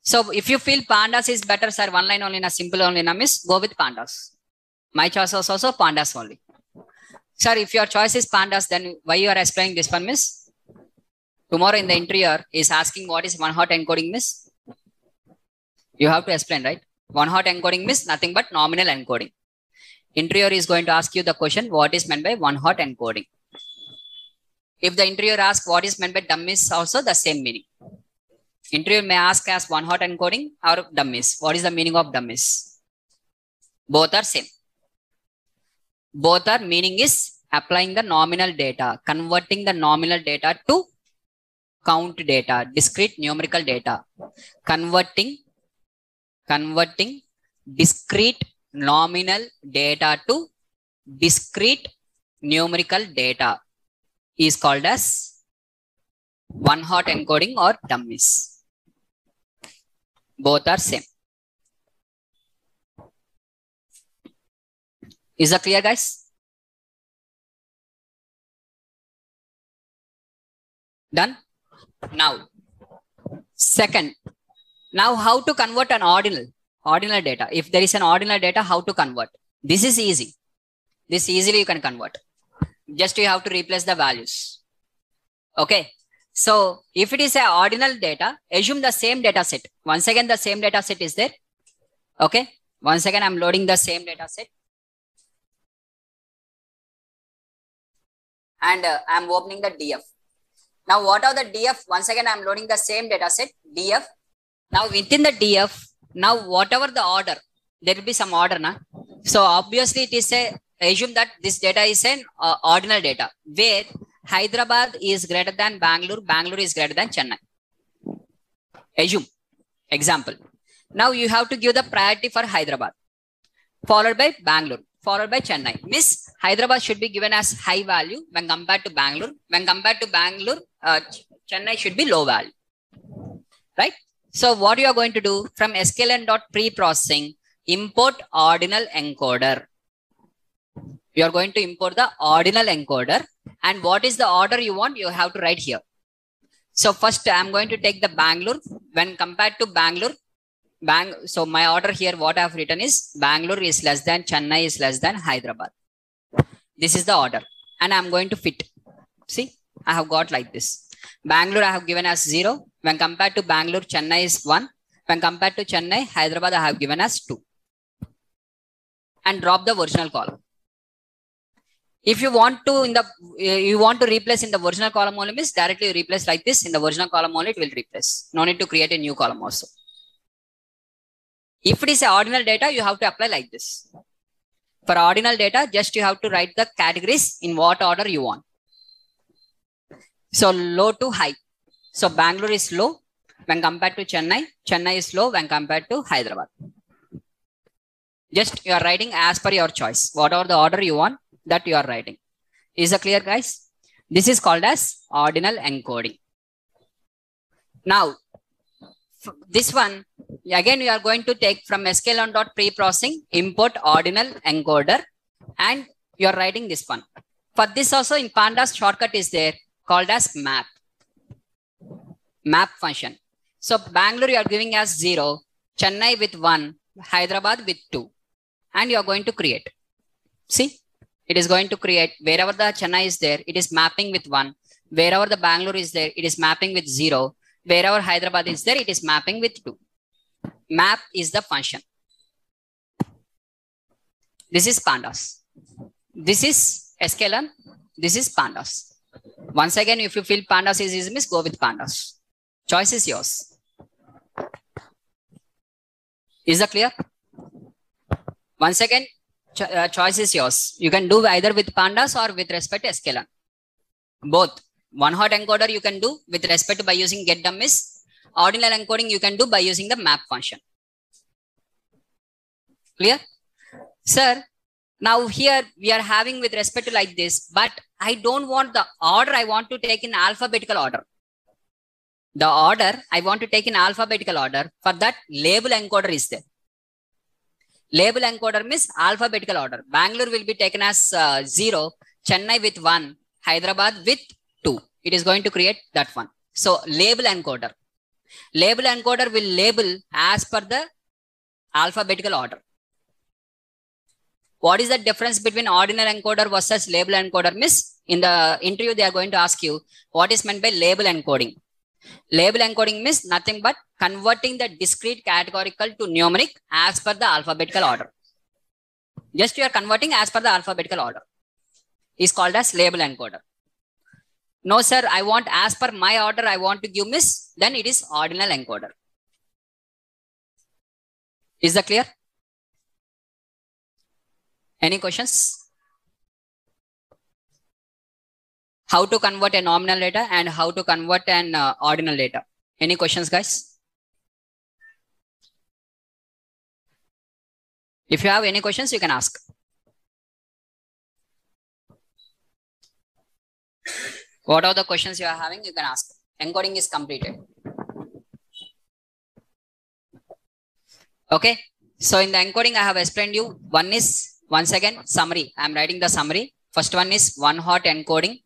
So if you feel pandas is better, sir, 1 line only, na simple only, na miss, go with pandas. My choice was also pandas only. Sir, if your choice is pandas, then why you are explaining this one, miss? Tomorrow in the interviewer is asking what is one-hot encoding, miss? You have to explain, right? One hot encoding means nothing but nominal encoding. Interviewer is going to ask you the question, what is meant by one hot encoding? If the interviewer asks what is meant by dummies, also the same meaning. Interviewer may ask as one hot encoding or dummies. What is the meaning of dummies? Both are same. Both are meaning is applying the nominal data, converting the nominal data to count data, discrete numerical data. Converting discrete nominal data to discrete numerical data is called as one hot encoding or dummies. Both are same. Is that clear, guys? Done? Now, second, now how to convert an ordinal data. If there is an ordinal data, how to convert? This is easy. This easily you can convert. Just you have to replace the values. Okay. So if it is a ordinal data, assume the same data set. Once again, the same data set is there. Okay. Once again, I'm loading the same data set. And I'm opening the DF. Now, what are the DF? Once again, I'm loading the same data set, DF. Now, within the DF, now whatever the order, there will be some order. Na? So, obviously, it is a, assume that this data is an ordinal data, where Hyderabad is greater than Bangalore, Bangalore is greater than Chennai. Assume. Example. Now, you have to give the priority for Hyderabad, followed by Bangalore, followed by Chennai. Miss, Hyderabad should be given as high value when compared to Bangalore. When compared to Bangalore, Chennai should be low value. Right? So what you are going to do from sklearn.preprocessing, import ordinal encoder. You are going to import the ordinal encoder. And what is the order you want? You have to write here. So first I am going to take the Bangalore. When compared to Bangalore, so my order here, what I have written is Bangalore is less than, Chennai is less than Hyderabad. This is the order. And I am going to fit. See, I have got like this. Bangalore I have given as 0. When compared to Bangalore, Chennai is 1. When compared to Chennai, Hyderabad I have given as 2. And drop the original column. If you want to replace in the original column only, means directly replace like this. In the original column only, it will replace. No need to create a new column also. If it is a ordinal data, you have to apply like this. For ordinal data, just you have to write the categories in what order you want. So low to high. So Bangalore is low when compared to Chennai. Chennai is low when compared to Hyderabad. Just you are writing as per your choice. Whatever the order you want, that you are writing. Is it clear, guys? This is called as ordinal encoding. Now, this one, again, we are going to take from sklearn.preprocessing, import ordinal encoder, and you are writing this one. For this also in Pandas, shortcut is there called as map. Map function. So Bangalore you are giving as 0, Chennai with 1, Hyderabad with 2. And you are going to create. See, it is going to create wherever the Chennai is there, it is mapping with 1. Wherever the Bangalore is there, it is mapping with 0. Wherever Hyderabad is there, it is mapping with 2. Map is the function. This is Pandas. This is sklearn. This is Pandas. Once again, if you feel Pandas is easy, go with Pandas. Choice is yours. Is that clear? Once again, choice is yours. You can do either with Pandas or with respect to sklearn. Both. One hot encoder you can do with respect to by using get dummies. Ordinal encoding you can do by using the map function. Clear? Sir, now here we are having with respect to like this, but I don't want the order. I want to take in alphabetical order. The order I want to take in alphabetical order. For that, label encoder is there. Label encoder means alphabetical order. Bangalore will be taken as 0, Chennai with 1, Hyderabad with 2. It is going to create that one. So label encoder. Label encoder will label as per the alphabetical order. What is the difference between ordinal encoder versus label encoder? Miss, in the interview, they are going to ask you what is meant by label encoding. Label encoding means nothing but converting the discrete categorical to numeric as per the alphabetical order. Just you are converting as per the alphabetical order is called as label encoder. No, sir, I want as per my order, I want to give miss, then it is ordinal encoder. Is that clear? Any questions? How to convert a nominal data and how to convert an ordinal data? Any questions, guys? If you have any questions, you can ask. What are the questions you are having? You can ask. Encoding is completed. Okay. So in the encoding, I have explained you. One is, once again, summary. I am writing the summary. First one is one hot encoding.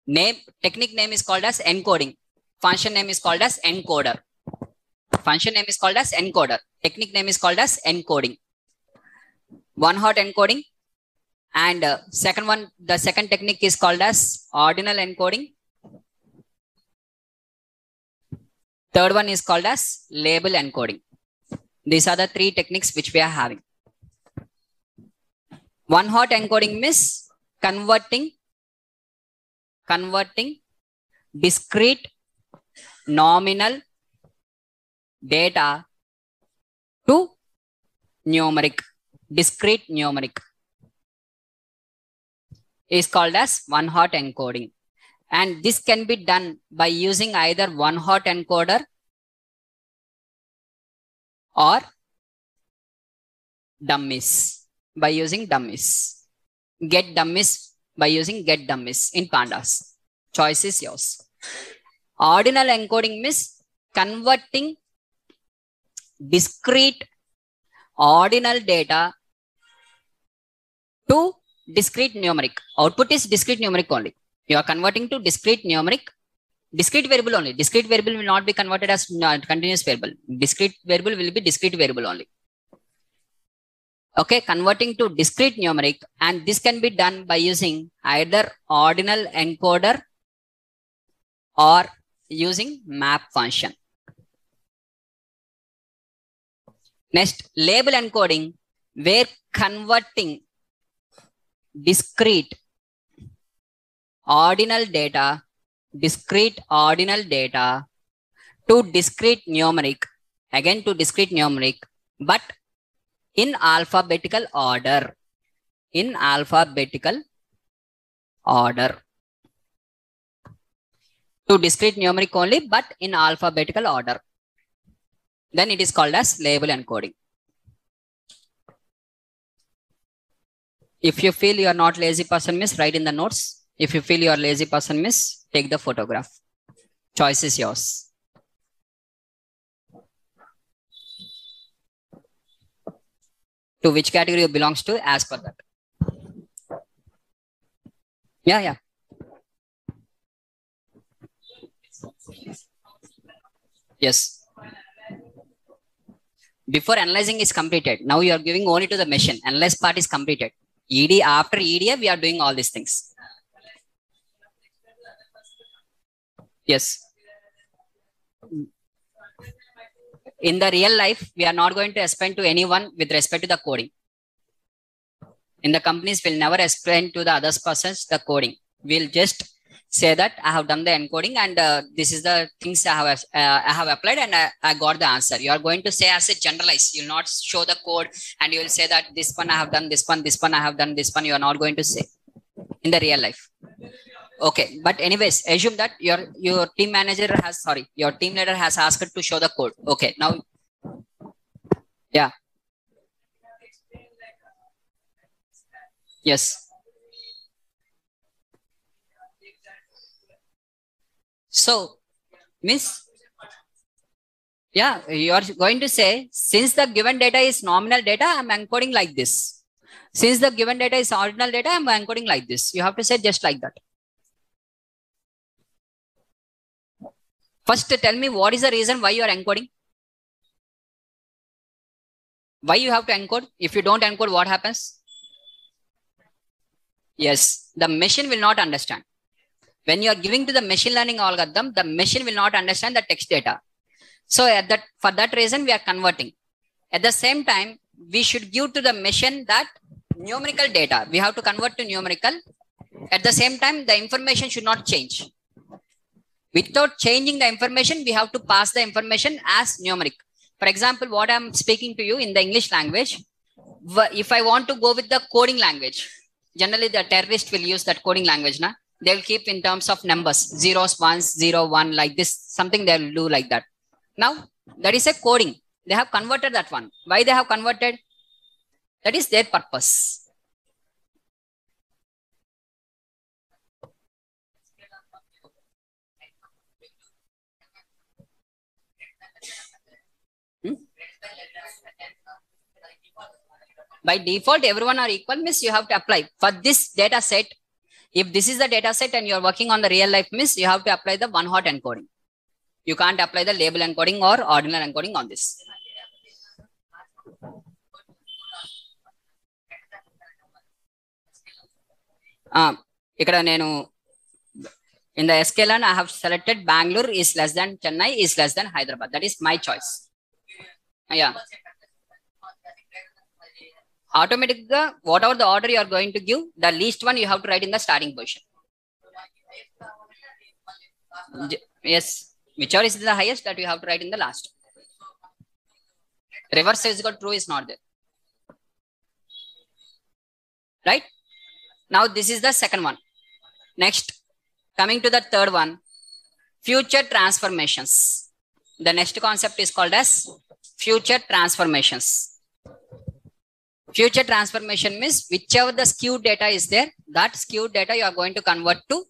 Name, technique name is called as encoding. Function name is called as encoder. Function name is called as encoder. Technique name is called as encoding. One hot encoding. And second one, the second technique is called as ordinal encoding. Third one is called as label encoding. These are the three techniques which we are having. One hot encoding means converting discrete nominal data to numeric, discrete numeric is called as one hot encoding. And this can be done by using either one hot encoder or dummies, by using dummies. Get dummies by using get dummies in pandas. Choice is yours. Ordinal encoding means converting discrete ordinal data to discrete numeric. Output is discrete numeric only. You are converting to discrete numeric, discrete variable only. Discrete variable will not be converted as continuous variable. Discrete variable will be discrete variable only. Okay, converting to discrete numeric, and this can be done by using either ordinal encoder or using map function. Next, label encoding, where converting discrete ordinal data to discrete numeric, again to discrete numeric, but in alphabetical order. In alphabetical order. To discrete numeric only, but in alphabetical order. Then it is called as label encoding. If you feel you are not lazy person, miss, write in the notes. If you feel you are lazy person, miss, take the photograph. Choice is yours. To which category you belongs to, as per that. Yeah. Yes. Before analyzing is completed, now you are giving only to the machine. Analyze part is completed. ED, after EDA, we are doing all these things. Yes. In the real life, we are not going to explain to anyone with respect to the coding. In the companies, we'll never explain to the other persons the coding. We'll just say that I have done the encoding and this is the things I have applied and I got the answer. You are going to say as a generalize. You will not show the code and you will say that this one I have done, this one I have done, this one you are not going to say in the real life. Okay, but anyways, assume that your team manager has, your team leader has asked to show the code. Okay, now, yeah. Yes. So, miss, yeah, you are going to say, since the given data is nominal data, I'm encoding like this. Since the given data is ordinal data, I'm encoding like this. You have to say just like that. First, tell me what is the reason why you are encoding? Why you have to encode? If you don't encode, what happens? Yes, the machine will not understand. When you are giving to the machine learning algorithm, the machine will not understand the text data. So for that reason, we are converting. At the same time, we should give to the machine that numerical data. We have to convert to numerical. At the same time, the information should not change. Without changing the information, we have to pass the information as numeric. For example, what I'm speaking to you in the English language, if I want to go with the coding language, generally the terrorist will use that coding language. They will keep in terms of numbers, zeros, ones, 0, 1, like this, something they will do like that. Now, that is a coding. They have converted that one. Why they have converted? That is their purpose. By default, everyone are equal, means you have to apply. For this data set, if this is the data set and you're working on the real life, means you have to apply the one hot encoding. You can't apply the label encoding or ordinal encoding on this. In the sklearn, I have selected Bangalore is less than Chennai is less than Hyderabad. That is my choice. Yeah. Automatically, whatever the order you are going to give, the least one you have to write in the starting position. Yes, whichever is the highest, that you have to write in the last. Reverse is equal true is not there. Right? Now this is the second one. Next, coming to the third one, future transformations. The next concept is called as future transformations. Future transformation means whichever the skewed data is there, that skewed data you are going to convert to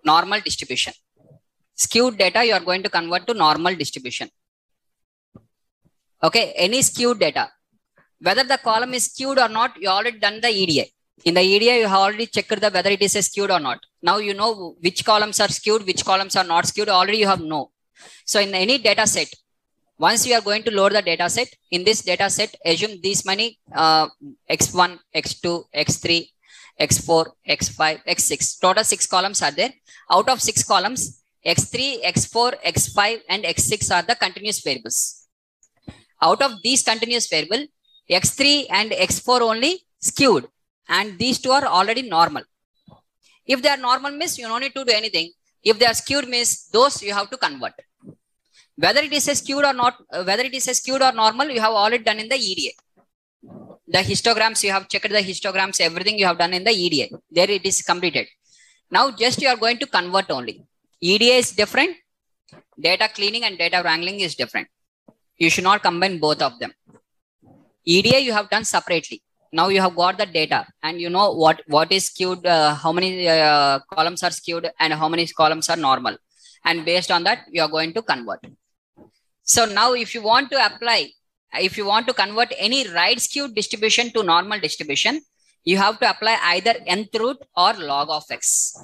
normal distribution. Skewed data you are going to convert to normal distribution. Okay, any skewed data, whether the column is skewed or not, you already done the EDA. In the EDA, you have already checked the whether it is a skewed or not. Now you know which columns are skewed, which columns are not skewed. Already you have know. So in any data set, once you are going to load the data set, in this data set, assume these many x1, x2, x3, x4, x5, x6. Total 6 columns are there. Out of 6 columns, x3, x4, x5, and x6 are the continuous variables. Out of these continuous variable, x3 and x4 only skewed, and these two are already normal. If they are normal, means you don't need to do anything. If they are skewed, means those you have to convert. Whether it is a skewed or not, whether it is a skewed or normal, you have already done in the EDA. The histograms, you have checked the histograms, everything you have done in the EDA. There it is completed. Now just you are going to convert only. EDA is different. Data cleaning and data wrangling is different. You should not combine both of them. EDA you have done separately. Now you have got the data and you know what is skewed, how many columns are skewed and how many columns are normal. And based on that, you are going to convert. So now if you want to apply, if you want to convert any right skewed distribution to normal distribution, you have to apply either nth root or log of x.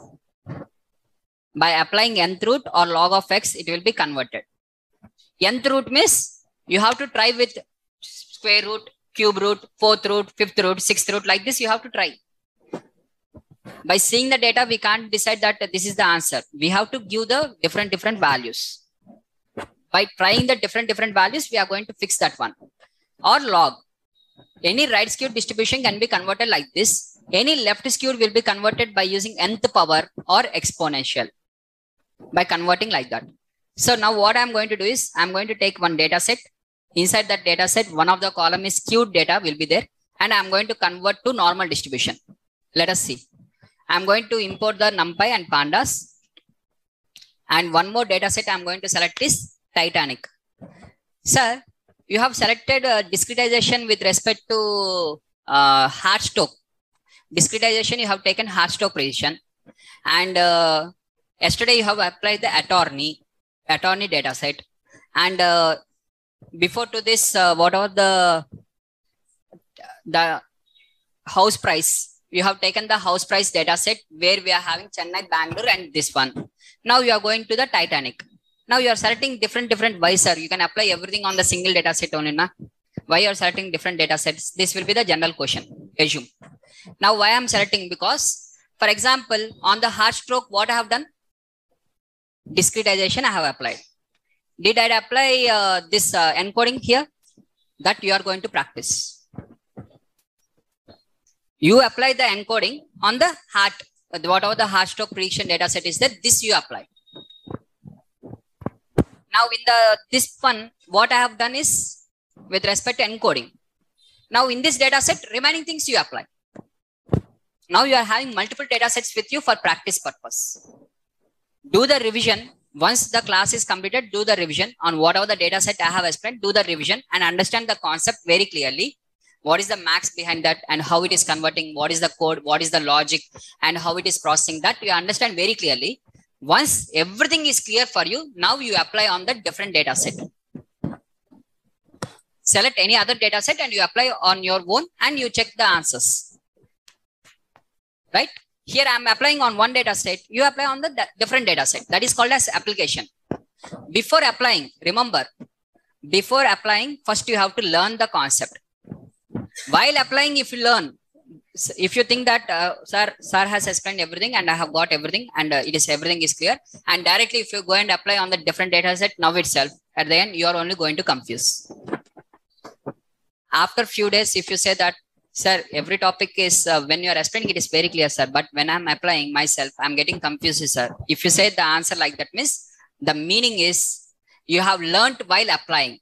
By applying nth root or log of x, it will be converted. Nth root means you have to try with square root, cube root, fourth root, fifth root, sixth root, like this you have to try. By seeing the data, we can't decide that this is the answer. We have to give the different values. By trying the different values, we are going to fix that one. Or log. Any right skewed distribution can be converted like this. Any left skewed will be converted by using nth power or exponential. By converting like that. So now what I'm going to do is, I'm going to take one data set. Inside that data set, one of the column is skewed data will be there. And I'm going to convert to normal distribution. Let us see. I'm going to import the NumPy and Pandas. And one more data set I'm going to select is Titanic. Sir, you have selected discretization with respect to Hartsock. Discretization, you have taken Hartsock precision. And yesterday you have applied the attorney data set. And before to this, whatever the house price, you have taken the house price data set where we are having Chennai, Bangalore, and this one. Now you are going to the Titanic. Now you are selecting different why, sir? You can apply everything on the single data set only, na? Why you are selecting different data sets? This will be the general question. Assume. Now why I am selecting? Because For example, on the heart stroke, what I have done? Discretization I have applied. Did I apply this encoding here? That you are going to practice. You apply the encoding on the heart, whatever the heart stroke prediction data set is there, this you apply. Now in this one, what I have done is with respect to encoding. Now in this data set, remaining things you apply. Now you are having multiple data sets with you for practice purpose. Do the revision. Once the class is completed, do the revision on whatever the data set I have explained, do the revision and understand the concept very clearly. What is the max behind that and how it is converting, what is the code, what is the logic and how it is processing that you understand very clearly. Once everything is clear for you, now you apply on the different data set. Select any other data set and you apply on your own and you check the answers. Right? Here I am applying on one data set, you apply on the different data set. That is called as application. Before applying, remember, before applying, first you have to learn the concept. While applying, if you learn, if you think that sir has explained everything and I have got everything and everything is clear, and directly if you go and apply on the different data set now itself, at the end you are only going to confuse. After few days, if you say that, sir, every topic is, when you are explaining, it is very clear, sir. But when I'm applying myself, I'm getting confused, sir. If you say the answer like that, means the meaning is you have learned while applying.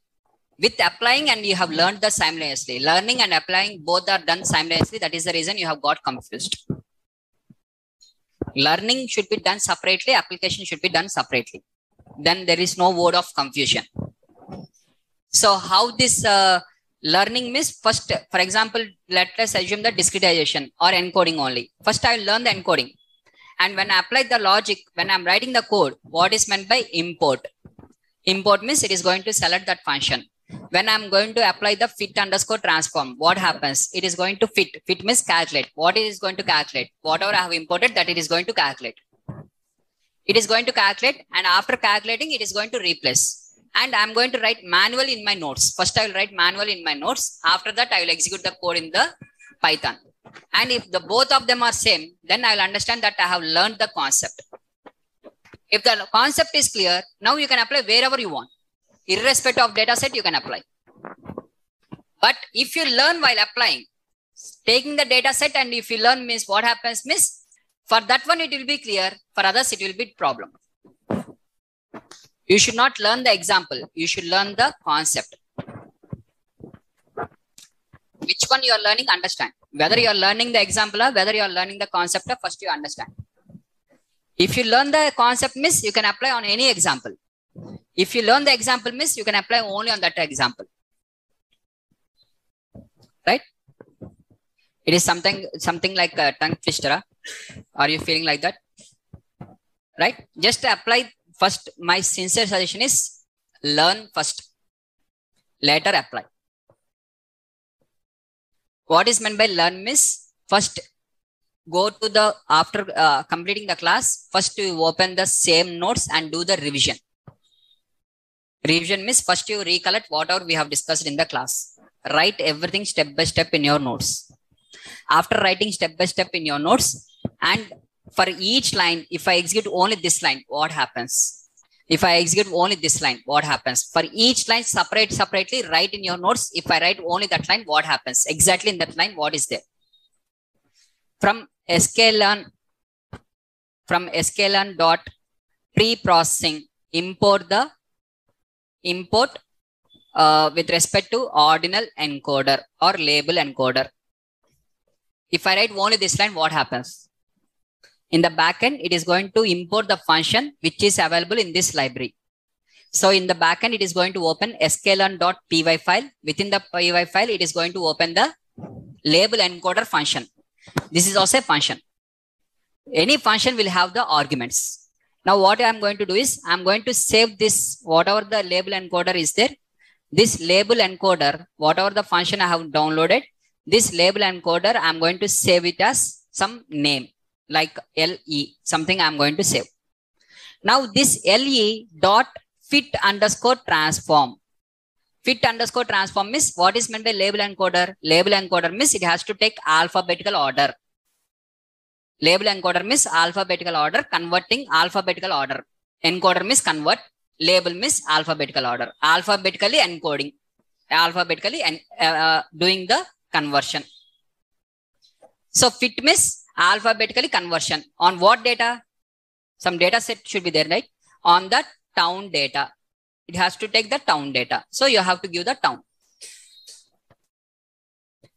With applying and you have learned the simultaneously. Learning and applying both are done simultaneously. That is the reason you have got confused. Learning should be done separately. Application should be done separately. Then there is no word of confusion. So how this learning means, first, for example, let us assume the discretization or encoding only. First, I will learn the encoding. And when I apply the logic, when I'm writing the code, what is meant by import? Import means it is going to select that function. When I'm going to apply the fit underscore transform, what happens? It is going to fit. Fit means calculate. What it is going to calculate? Whatever I have imported, that it is going to calculate. It is going to calculate, and after calculating, it is going to replace. And I'm going to write manual in my notes. First, I will write manual in my notes. After that, I will execute the code in the Python. And if the both of them are same, then I will understand that I have learned the concept. If the concept is clear, now you can apply wherever you want. Irrespective of data set, you can apply. But if you learn while applying, taking the data set, and if you learn means what happens means, for that one it will be clear, for others it will be problem. You should not learn the example, you should learn the concept. Which one you are learning, understand. Whether you are learning the example or whether you are learning the concept, first you understand. If you learn the concept means, you can apply on any example. If you learn the example means, you can apply only on that example. Right? It is something like a tongue twister. Are you feeling like that? Right? Just apply first. My sincere suggestion is learn first, later apply. What is meant by learn means, first go to the, after completing the class, first you open the same notes and do the revision. Revision means first you recollect whatever we have discussed in the class. Write everything step by step in your notes. After writing step by step in your notes, and for each line, if I execute only this line, what happens? If I execute only this line, what happens? For each line, separately write in your notes. If I write only that line, what happens? Exactly in that line, what is there? From sklearn dot pre-processing, import with respect to ordinal encoder or label encoder. If I write only this line, what happens? In the backend, it is going to import the function which is available in this library. So in the backend, it is going to open sklearn.py file. Within the py file, it is going to open the label encoder function. This is also a function. Any function will have the arguments. Now what I am going to do is, I am going to save this, whatever the label encoder is there. This label encoder, whatever the function I have downloaded, this label encoder, I am going to save it as some name like LE, something I am going to save. Now this LE dot fit underscore transform. Fit underscore transform means, what is meant by label encoder? Label encoder means it has to take alphabetical order. Label encoder means alphabetical order, converting alphabetical order. Encoder means convert, label means alphabetical order. Alphabetically encoding, alphabetically doing the conversion. So fit means alphabetically conversion. On what data? Some data set should be there, right? On the town data. It has to take the town data. So you have to give the town.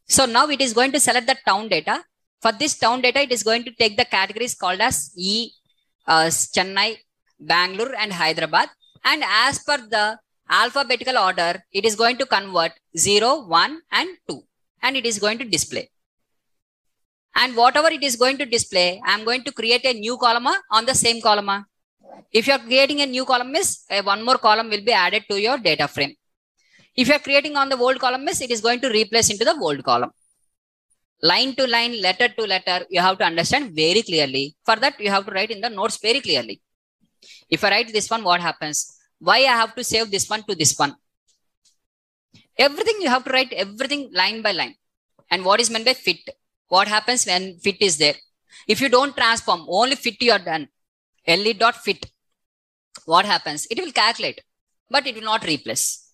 So now it is going to select the town data. For this town data, it is going to take the categories called as Chennai, Bangalore, and Hyderabad. And as per the alphabetical order, it is going to convert 0, 1, and 2. And it is going to display. And whatever it is going to display, I am going to create a new column on the same column. If you are creating a new column, one more column will be added to your data frame. If you are creating on the old column, it is going to replace into the old column. Line to line, letter to letter, you have to understand very clearly. For that, you have to write in the notes very clearly. If I write this one, what happens? Why I have to save this one to this one? Everything you have to write everything line by line. And what is meant by fit? What happens when fit is there? If you don't transform, only fit you are done. le.fit. What happens? It will calculate, but it will not replace.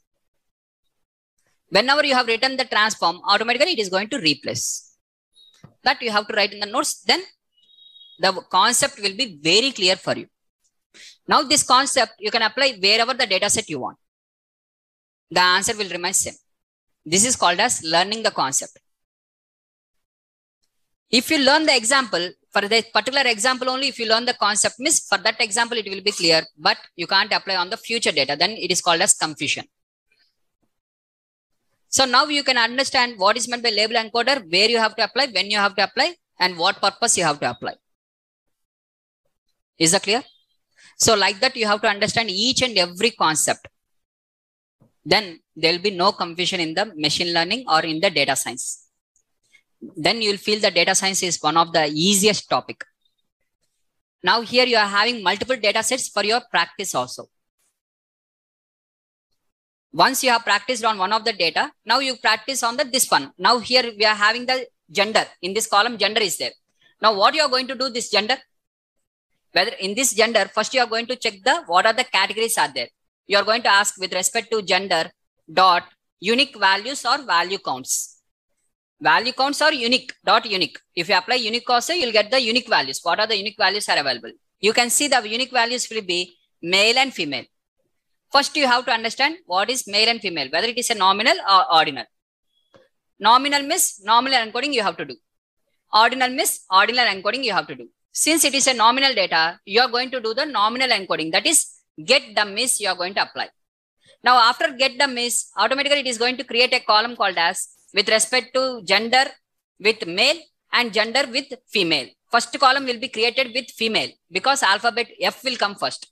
Whenever you have written the transform, automatically it is going to replace. That you have to write in the notes. Then the concept will be very clear for you. Now this concept you can apply wherever the data set you want. The answer will remain same. This is called as learning the concept. If you learn the example, for the particular example only, if you learn the concept, means for that example, it will be clear, but you can't apply on the future data. Then it is called as confusion. So now you can understand what is meant by label encoder, where you have to apply, when you have to apply, and what purpose you have to apply. Is that clear? So like that, you have to understand each and every concept. Then there will be no confusion in the machine learning or in the data science. Then you will feel the data science is one of the easiest topic. Now here you are having multiple data sets for your practice also. Once you have practiced on one of the data, now you practice on this one. Now here we are having the gender. In this column, gender is there. Now what you are going to do this gender? Whether in this gender, first you are going to check what are the categories are there. You are going to ask with respect to gender dot unique values or value counts. Value counts are unique, dot unique. If you apply unique also, you'll get the unique values. What are the unique values are available? You can see the unique values will be male and female. First, you have to understand what is male and female, whether it is a nominal or ordinal. Nominal means nominal encoding you have to do. Ordinal means ordinal encoding you have to do. Since it is a nominal data, you are going to do the nominal encoding. That is get dummies you are going to apply. Now, after get dummies, automatically it is going to create a column called as with respect to gender with male and gender with female. First column will be created with female because alphabet F will come first.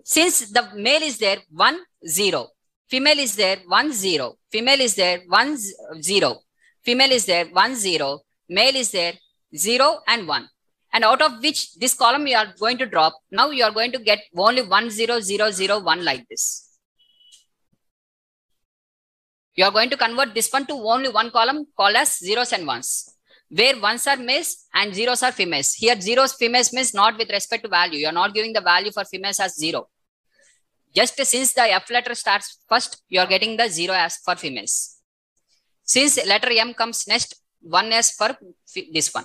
Since the male is there, 1, 0. Female is there, 1, 0. Female is there, 1, 0. Female is there, 1, 0. Male is there, 0 and 1. And out of which this column you are going to drop. Now you are going to get only 1, 0, 0, 0, 1 like this. You are going to convert this one to only one column called as zeros and ones, where ones are males and zeros are females. Here zeros females means not with respect to value. You are not giving the value for females as 0. Just since the F letter starts first, you are getting the 0 as for females. Since letter M comes next, 1 as for this one.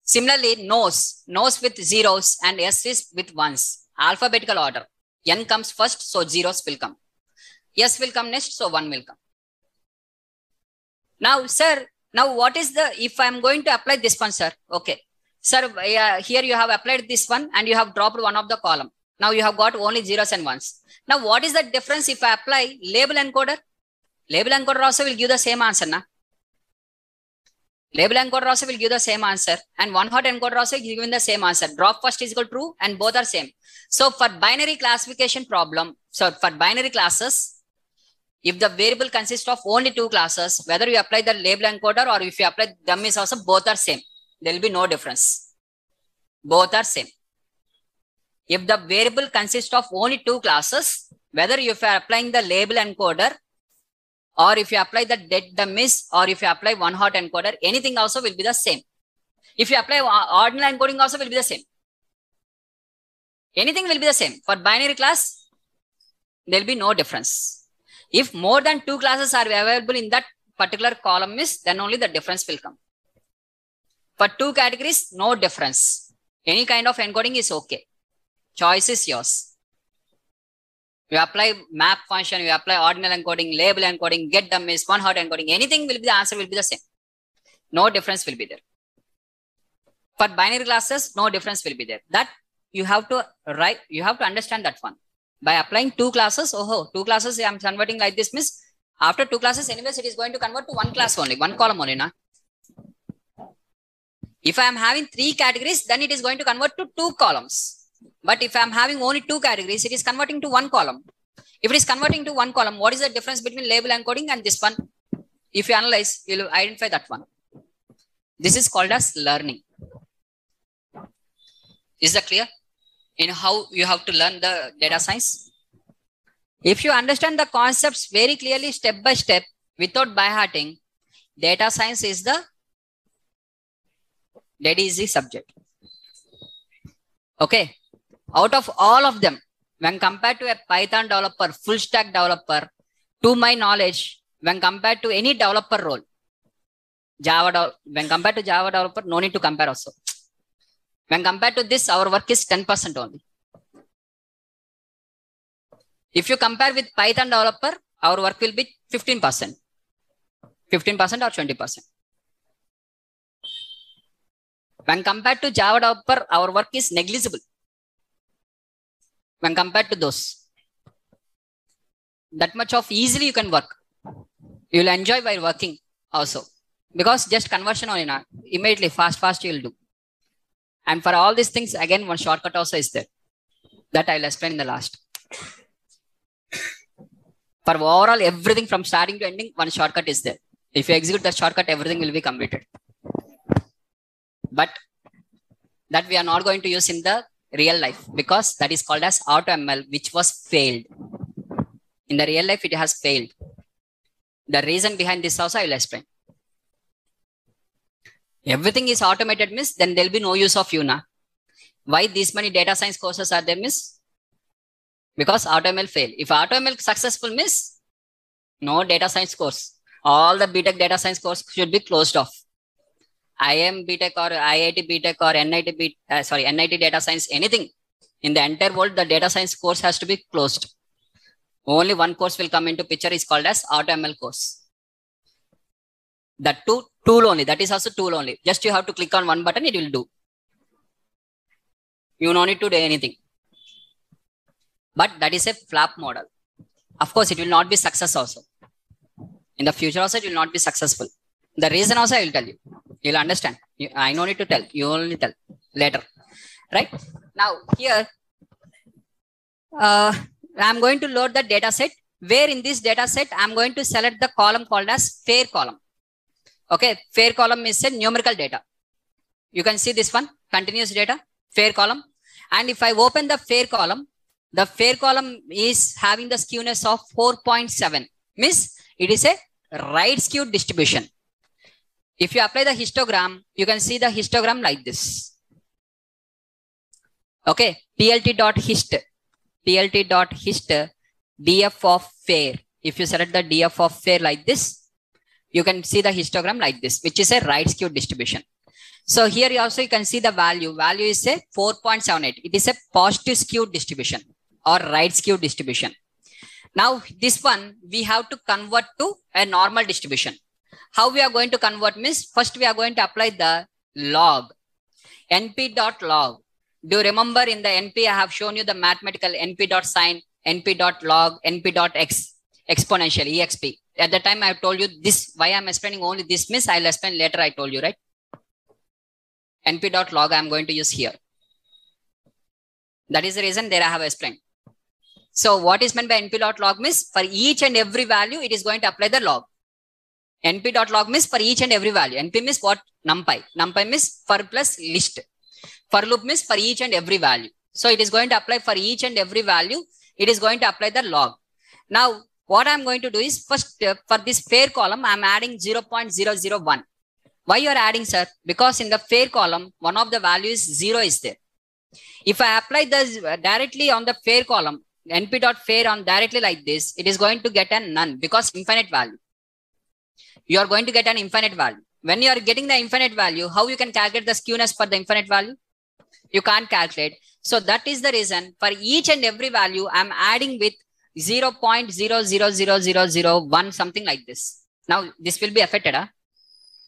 Similarly, nose with zeros and S is with ones. Alphabetical order. N comes first, so zeros will come. S will come next, so 1 will come. Now, sir, now what is if I am going to apply this one, sir? Okay. Sir, here you have applied this one and you have dropped one of the column. Now you have got only zeros and ones. Now, what is the difference if I apply label encoder? Label encoder also will give the same answer, na? Label encoder also will give the same answer, and one-hot encoder also is giving the same answer. Drop first is equal to true, and both are same. So for binary classification problem, so for binary classes, if the variable consists of only 2 classes, whether you apply the label encoder or if you apply dummies also, both are same. There will be no difference. Both are same. If the variable consists of only 2 classes, whether if you are applying the label encoder or if you apply the dead dummies or if you apply one-hot encoder, anything also will be the same. If you apply ordinal encoding also will be the same. Anything will be the same. For binary class, there will be no difference. If more than 2 classes are available in that particular column, then only the difference will come. For 2 categories, no difference. Any kind of encoding is okay. Choice is yours. You apply map function, you apply ordinal encoding, label encoding, get dummies, one hot encoding, anything will be the answer will be the same. No difference will be there. For binary classes, no difference will be there. That you have to write, you have to understand that one. By applying 2 classes, 2 classes I am converting like this means after 2 classes, anyways, it is going to convert to 1 class only, 1 column only. Na? If I am having 3 categories, then it is going to convert to 2 columns. But if I am having only 2 categories, it is converting to 1 column. If it is converting to 1 column, what is the difference between label encoding and this one? If you analyze, you will identify that one. This is called as learning. Is that clear? In how you have to learn the data science? If you understand the concepts very clearly, step by step, without by-hearting, data science is the dead easy subject. Okay. Out of all of them, when compared to a Python developer, full stack developer, to my knowledge, when compared to any developer role, when compared to Java developer, no need to compare also. When compared to this, our work is 10% only. If you compare with Python developer, our work will be 15%. 15% or 20%. When compared to Java developer, our work is negligible. When compared to those, that much of easily you can work. You will enjoy while working also. Because just conversion only not. Immediately, fast you will do. And for all these things, again, one shortcut also is there. That I will explain in the last. For overall, everything from starting to ending, one shortcut is there. If you execute that shortcut, everything will be completed. But that we are not going to use in the real life because that is called as AutoML, which was failed. In the real life, it has failed. The reason behind this also I will explain. Everything is automated means then there will be no use of you now. Why these many data science courses are there means? Because AutoML failed. If AutoML successful means no data science course. All the BTech data science course should be closed off. IIM BTech or IIT BTech or NIT data science, anything in the entire world, the data science course has to be closed. Only one course will come into picture is called as AutoML course. That tool only. That is also tool only. Just you have to click on one button, it will do. You don't need to do anything. But that is a flap model. Of course, it will not be success also. In the future also, it will not be successful. The reason also I will tell you. You'll understand. I don't need to tell. You only tell later. Right? Now, here, I'm going to load the data set. Where in this data set, I'm going to select the column called as fair column. Okay. Fair column is a numerical data. You can see this one. Continuous data. Fair column. And if I open the fair column is having the skewness of 4.7. Means it is a right skewed distribution. If you apply the histogram, you can see the histogram like this. Okay, plt.hist, df of fair. If you select the df of fair like this, you can see the histogram like this, which is a right skewed distribution. So here you can see the value. Value is a 4.78. It is a positive skewed distribution or right skewed distribution. Now this one we have to convert to a normal distribution. How we are going to convert means first we are going to apply the log, np.log. Do you remember in the NP I have shown you the mathematical np.sin, np.log, np.x, exponential, exp. At the time I have told you this, why I am explaining only this means I will explain later, I told you, right? np.log I am going to use here. That is the reason there I have explained. So what is meant by np.log means for each and every value it is going to apply the log. np.log means for each and every value. NP means what? NumPy. NumPy means for plus list. For loop means for each and every value. So it is going to apply for each and every value. It is going to apply the log. Now what I am going to do is first for this fair column I am adding 0.001. Why you are adding, sir? Because in the fair column, one of the values 0 is there. If I apply this directly on the fair column, np.fair on directly like this, it is going to get a none because infinite value. You are going to get an infinite value. When you are getting the infinite value, how you can calculate the skewness for the infinite value? You can't calculate. So that is the reason for each and every value, I'm adding with 0.000001, something like this. Now this will be affected, huh?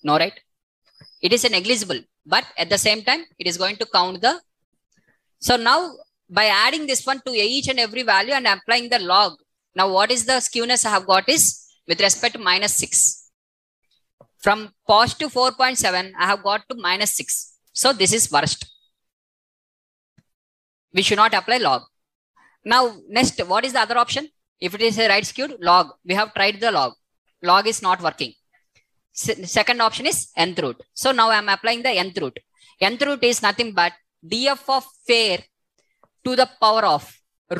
No, right? It is a negligible, but at the same time, it is going to count the. So now by adding this one to each and every value and applying the log, now what is the skewness I have got is with respect to -6. From positive 4.7, I have got to -6. So this is worst. We should not apply log. Now next, what is the other option? If it is a right skewed, log. We have tried the log. Log is not working. Second option is nth root. So now I am applying the nth root. Nth root is nothing but df of fair to the power of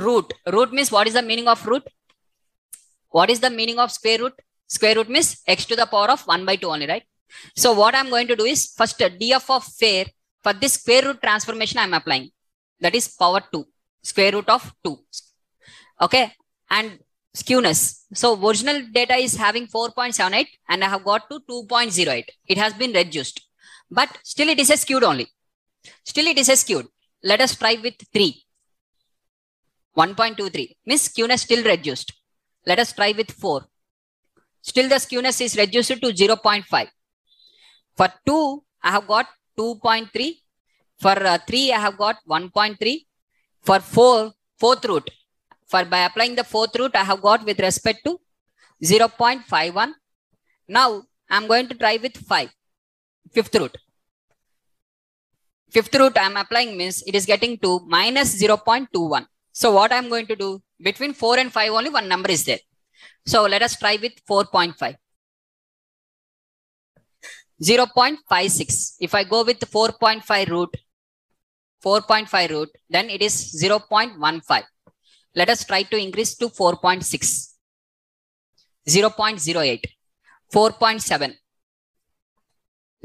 root. Root means what is the meaning of root? What is the meaning of square root? Square root means x to the power of 1/2 only, right? So what I'm going to do is first df of fair for this square root transformation I'm applying. That is power 2, square root of 2. Okay. And skewness. So original data is having 4.78 and I have got to 2.08. It has been reduced, but still it is a skewed only. Still it is a skewed. Let us try with 3. 1.23 means skewness still reduced. Let us try with 4. Still the skewness is reduced to 0.5. For 2, I have got 2.3. For 3, I have got 1.3. For 4, fourth root. For by applying the fourth root, I have got with respect to 0.51. Now I'm going to try with 5. Fifth root. Fifth root I'm applying means it is getting to -0.21. So what I'm going to do, between 4 and 5 only one number is there. So let us try with 4.5. 0.56. If I go with 4.5 root, then it is 0.15. Let us try to increase to 4.6. 0.08. 4.7.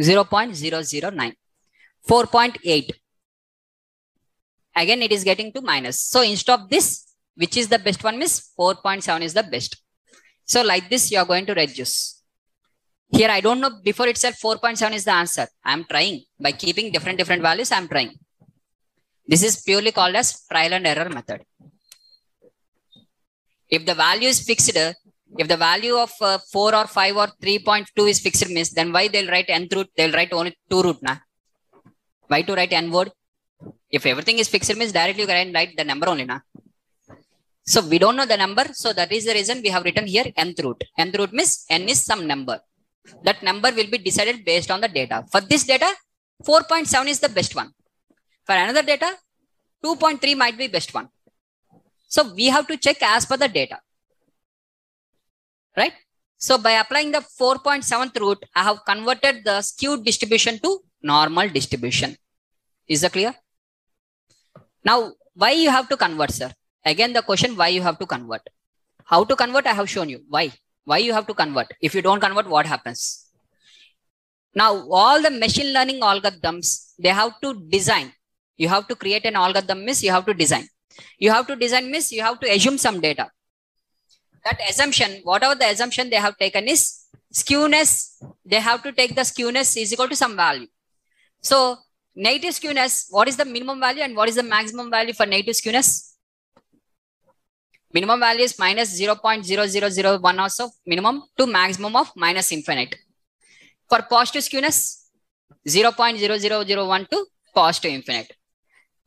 0.009. 4.8. Again, it is getting to minus. So instead of this, which is the best one, miss 4.7 is the best. So like this, you are going to reduce. Here, I don't know before itself 4.7 is the answer. I am trying by keeping different values. I am trying. This is purely called as trial and error method. If the value is fixed, if the value of 4 or 5 or 3.2 is fixed, miss, then why they'll write nth root? They'll write only 2 root. Na? Why to write n word? If everything is fixed, means directly you can write the number only. Na? So we don't know the number. So that is the reason we have written here nth root. Nth root means n is some number. That number will be decided based on the data. For this data, 4.7 is the best one. For another data, 2.3 might be best one. So we have to check as per the data. Right? So by applying the 4.7th root, I have converted the skewed distribution to normal distribution. Is that clear? Now, why you have to convert, sir? Again, the question, why you have to convert? How to convert, I have shown you. Why? Why you have to convert? If you don't convert, what happens? Now, all the machine learning algorithms, they have to design. You have to create an algorithm, miss, you have to design. You have to design, miss, you have to assume some data. That assumption, whatever the assumption they have taken is skewness. They have to take the skewness is equal to some value. So negative skewness, what is the minimum value and what is the maximum value for negative skewness? Minimum value is minus 0.0001 also minimum to maximum of minus infinite. For positive skewness, 0.0001 to positive infinite.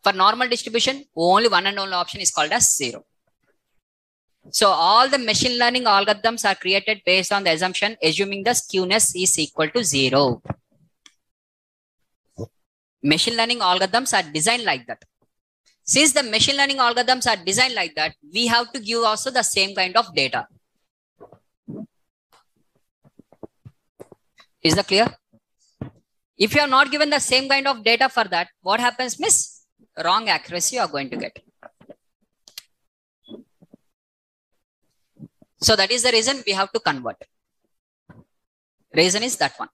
For normal distribution, only one and only option is called as 0. So all the machine learning algorithms are created based on the assumption assuming the skewness is equal to 0. Machine learning algorithms are designed like that. Since the machine learning algorithms are designed like that, we have to give also the same kind of data. Is that clear? If you are not given the same kind of data for that, what happens, miss? Wrong accuracy you are going to get. So that is the reason we have to convert. Reason is that one.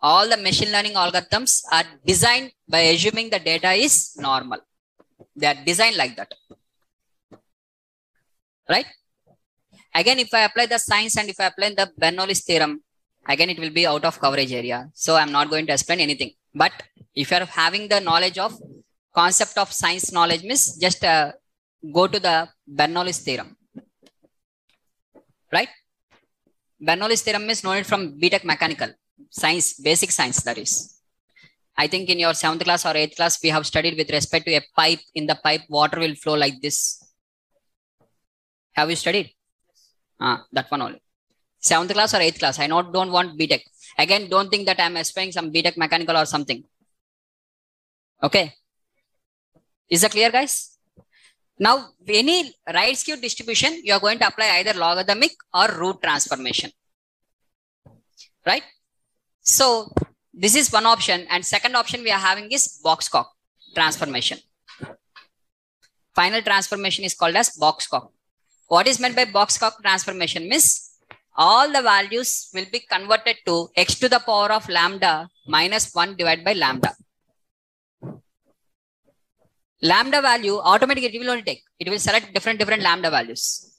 All the machine learning algorithms are designed by assuming the data is normal. They are designed like that. Right? Again, if I apply the science and if I apply the Bernoulli's theorem, again, it will be out of coverage area. So I'm not going to explain anything. But if you're having the knowledge of concept of science knowledge, means just go to the Bernoulli's theorem. Right? Bernoulli's theorem is known from BTech Mechanical Science, basic science, that is. I think in your 7th class or 8th class, we have studied with respect to a pipe. In the pipe, water will flow like this. Have you studied? That one only. 7th class or 8th class. I don't want BTech. Again, don't think that I'm explaining some BTech Mechanical or something. Okay. Is that clear, guys? Now, any right skewed distribution, you are going to apply either logarithmic or root transformation. Right? So, this is one option. And second option we are having is Box-Cock transformation. Final transformation is called as Box-Cock. What is meant by Box-Cock transformation? Means all the values will be converted to x to the power of lambda minus 1 divided by lambda. Lambda value automatically it will only take. It will select different lambda values.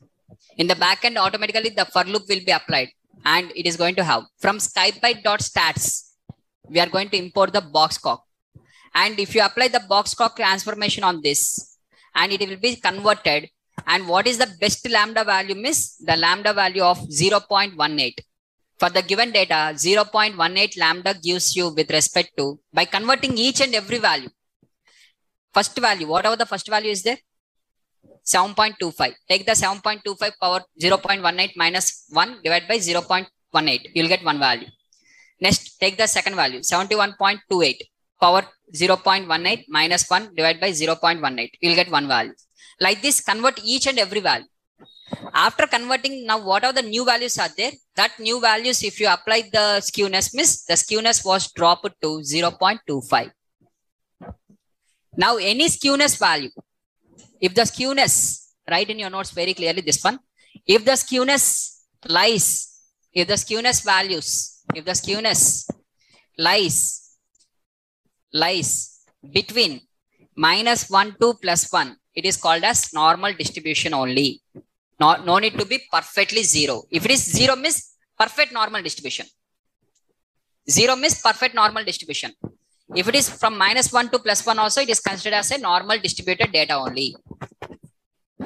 In the backend, automatically the for loop will be applied and it is going to have from scipy.stats. We are going to import the Box-Cock. And if you apply the Box-Cock transformation on this and it will be converted. And what is the best lambda value? Miss the lambda value of 0.18. For the given data, 0.18 lambda gives you with respect to by converting each and every value. First value, whatever the first value is there, 7.25. Take the 7.25 power 0.18 minus 1 divided by 0.18. You will get one value. Next, take the second value, 71.28 power 0.18 minus 1 divided by 0.18. You will get one value. Like this, convert each and every value. After converting, now what are the new values are there? That new values, if you apply the skewness, miss the skewness was dropped to 0.25. Now, any skewness value, if the skewness, write in your notes very clearly this one, if the skewness lies, if the skewness values, if the skewness lies between -1 to +1, it is called as normal distribution only. No need to be perfectly zero. If it is zero, means perfect normal distribution. Zero means perfect normal distribution. If it is from -1 to +1 also, it is considered as a normal distributed data only.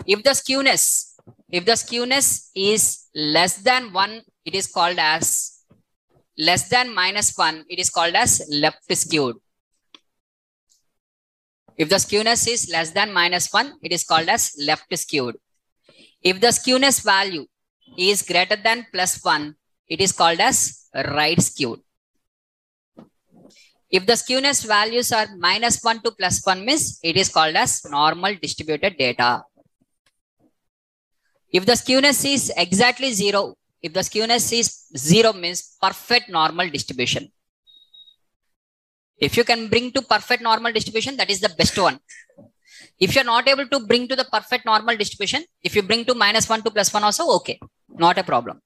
If the skewness is less than 1, it is called as less than -1, it is called as left skewed. If the skewness is less than -1, it is called as left skewed. If the skewness value is greater than +1, it is called as right skewed. If the skewness values are -1 to +1, means it is called as normal distributed data. If the skewness is exactly 0, if the skewness is 0 means perfect normal distribution. If you can bring to perfect normal distribution, that is the best one. If you're not able to bring to the perfect normal distribution, if you bring to -1 to +1 also, okay, not a problem.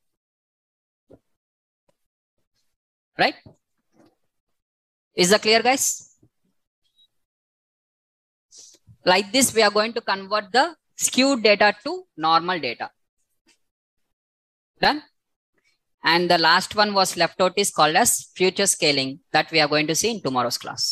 Right? Is that clear, guys? Like this, we are going to convert the skewed data to normal data. Done? And the last one was left out is called as future scaling that we are going to see in tomorrow's class.